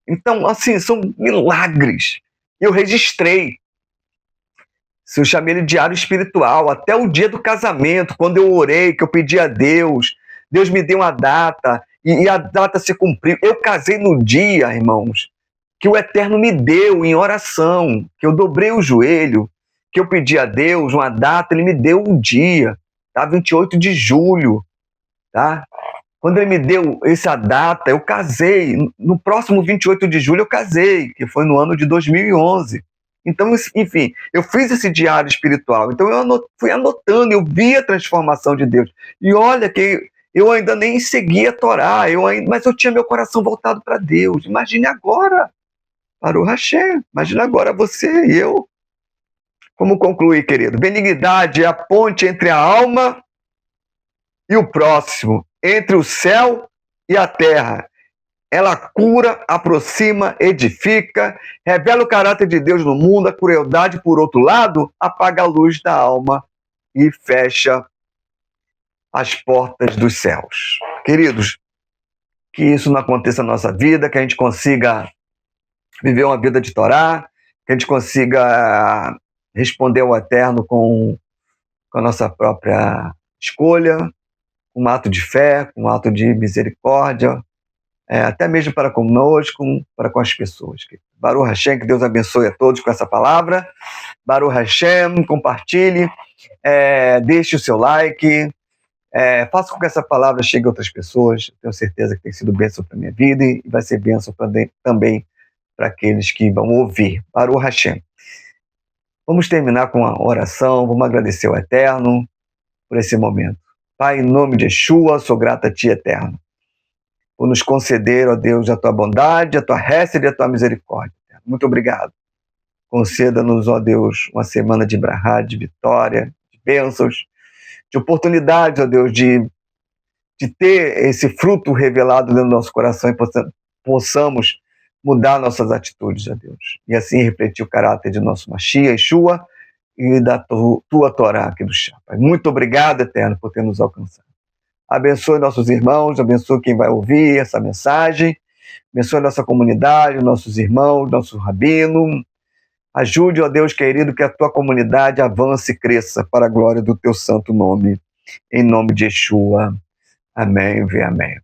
Então, assim, são milagres. Eu registrei. Eu chamei ele de diário espiritual, até o dia do casamento, quando eu orei, que eu pedi a Deus, Deus me deu uma data, e a data se cumpriu. Eu casei no dia, irmãos, que o Eterno me deu em oração, que eu dobrei o joelho, que eu pedi a Deus uma data, ele me deu um dia, tá? 28 de julho, tá? Quando ele me deu essa data, eu casei. No próximo 28 de julho eu casei, que foi no ano de 2011. Então, enfim, eu fiz esse diário espiritual. Então, eu fui anotando, eu vi a transformação de Deus. E olha que eu ainda nem seguia a Torá, mas eu tinha meu coração voltado para Deus. Imagine agora, Baruch Hashem, imagine agora você e eu. Como concluir, querido? Benignidade é a ponte entre a alma e o próximo, entre o céu e a terra. Ela cura, aproxima, edifica, revela o caráter de Deus no mundo. A crueldade, por outro lado, apaga a luz da alma e fecha as portas dos céus. Queridos, que isso não aconteça na nossa vida, que a gente consiga viver uma vida de Torá, que a gente consiga responder ao Eterno com a nossa própria escolha, um ato de fé, um ato de misericórdia, até mesmo para conosco, para com as pessoas. Baruch Hashem, que Deus abençoe a todos com essa palavra. Baruch Hashem, compartilhe, deixe o seu like, faça com que essa palavra chegue a outras pessoas. Tenho certeza que tem sido bênção para a minha vida e vai ser bênção também para aqueles que vão ouvir. Baruch Hashem. Vamos terminar com uma oração, vamos agradecer ao Eterno por esse momento. Pai, em nome de Yeshua, sou grato a Ti, Eterno, por nos conceder, ó Deus, a Tua bondade, a Tua hesed e a Tua misericórdia. Muito obrigado. Conceda-nos, ó Deus, uma semana de brahá, de vitória, de bênçãos, de oportunidade, ó Deus, de ter esse fruto revelado dentro do nosso coração e possamos mudar nossas atitudes, ó Deus, e assim refletir o caráter de nosso Mashiach, Yeshua, e da Tua Torá aqui do chão. Muito obrigado, Eterno, por ter nos alcançado. Abençoe nossos irmãos, abençoe quem vai ouvir essa mensagem, abençoe nossa comunidade, nossos irmãos, nosso rabino. Ajude, ó Deus querido, que a Tua comunidade avance e cresça para a glória do Teu santo nome. Em nome de Yeshua. Amém e amém.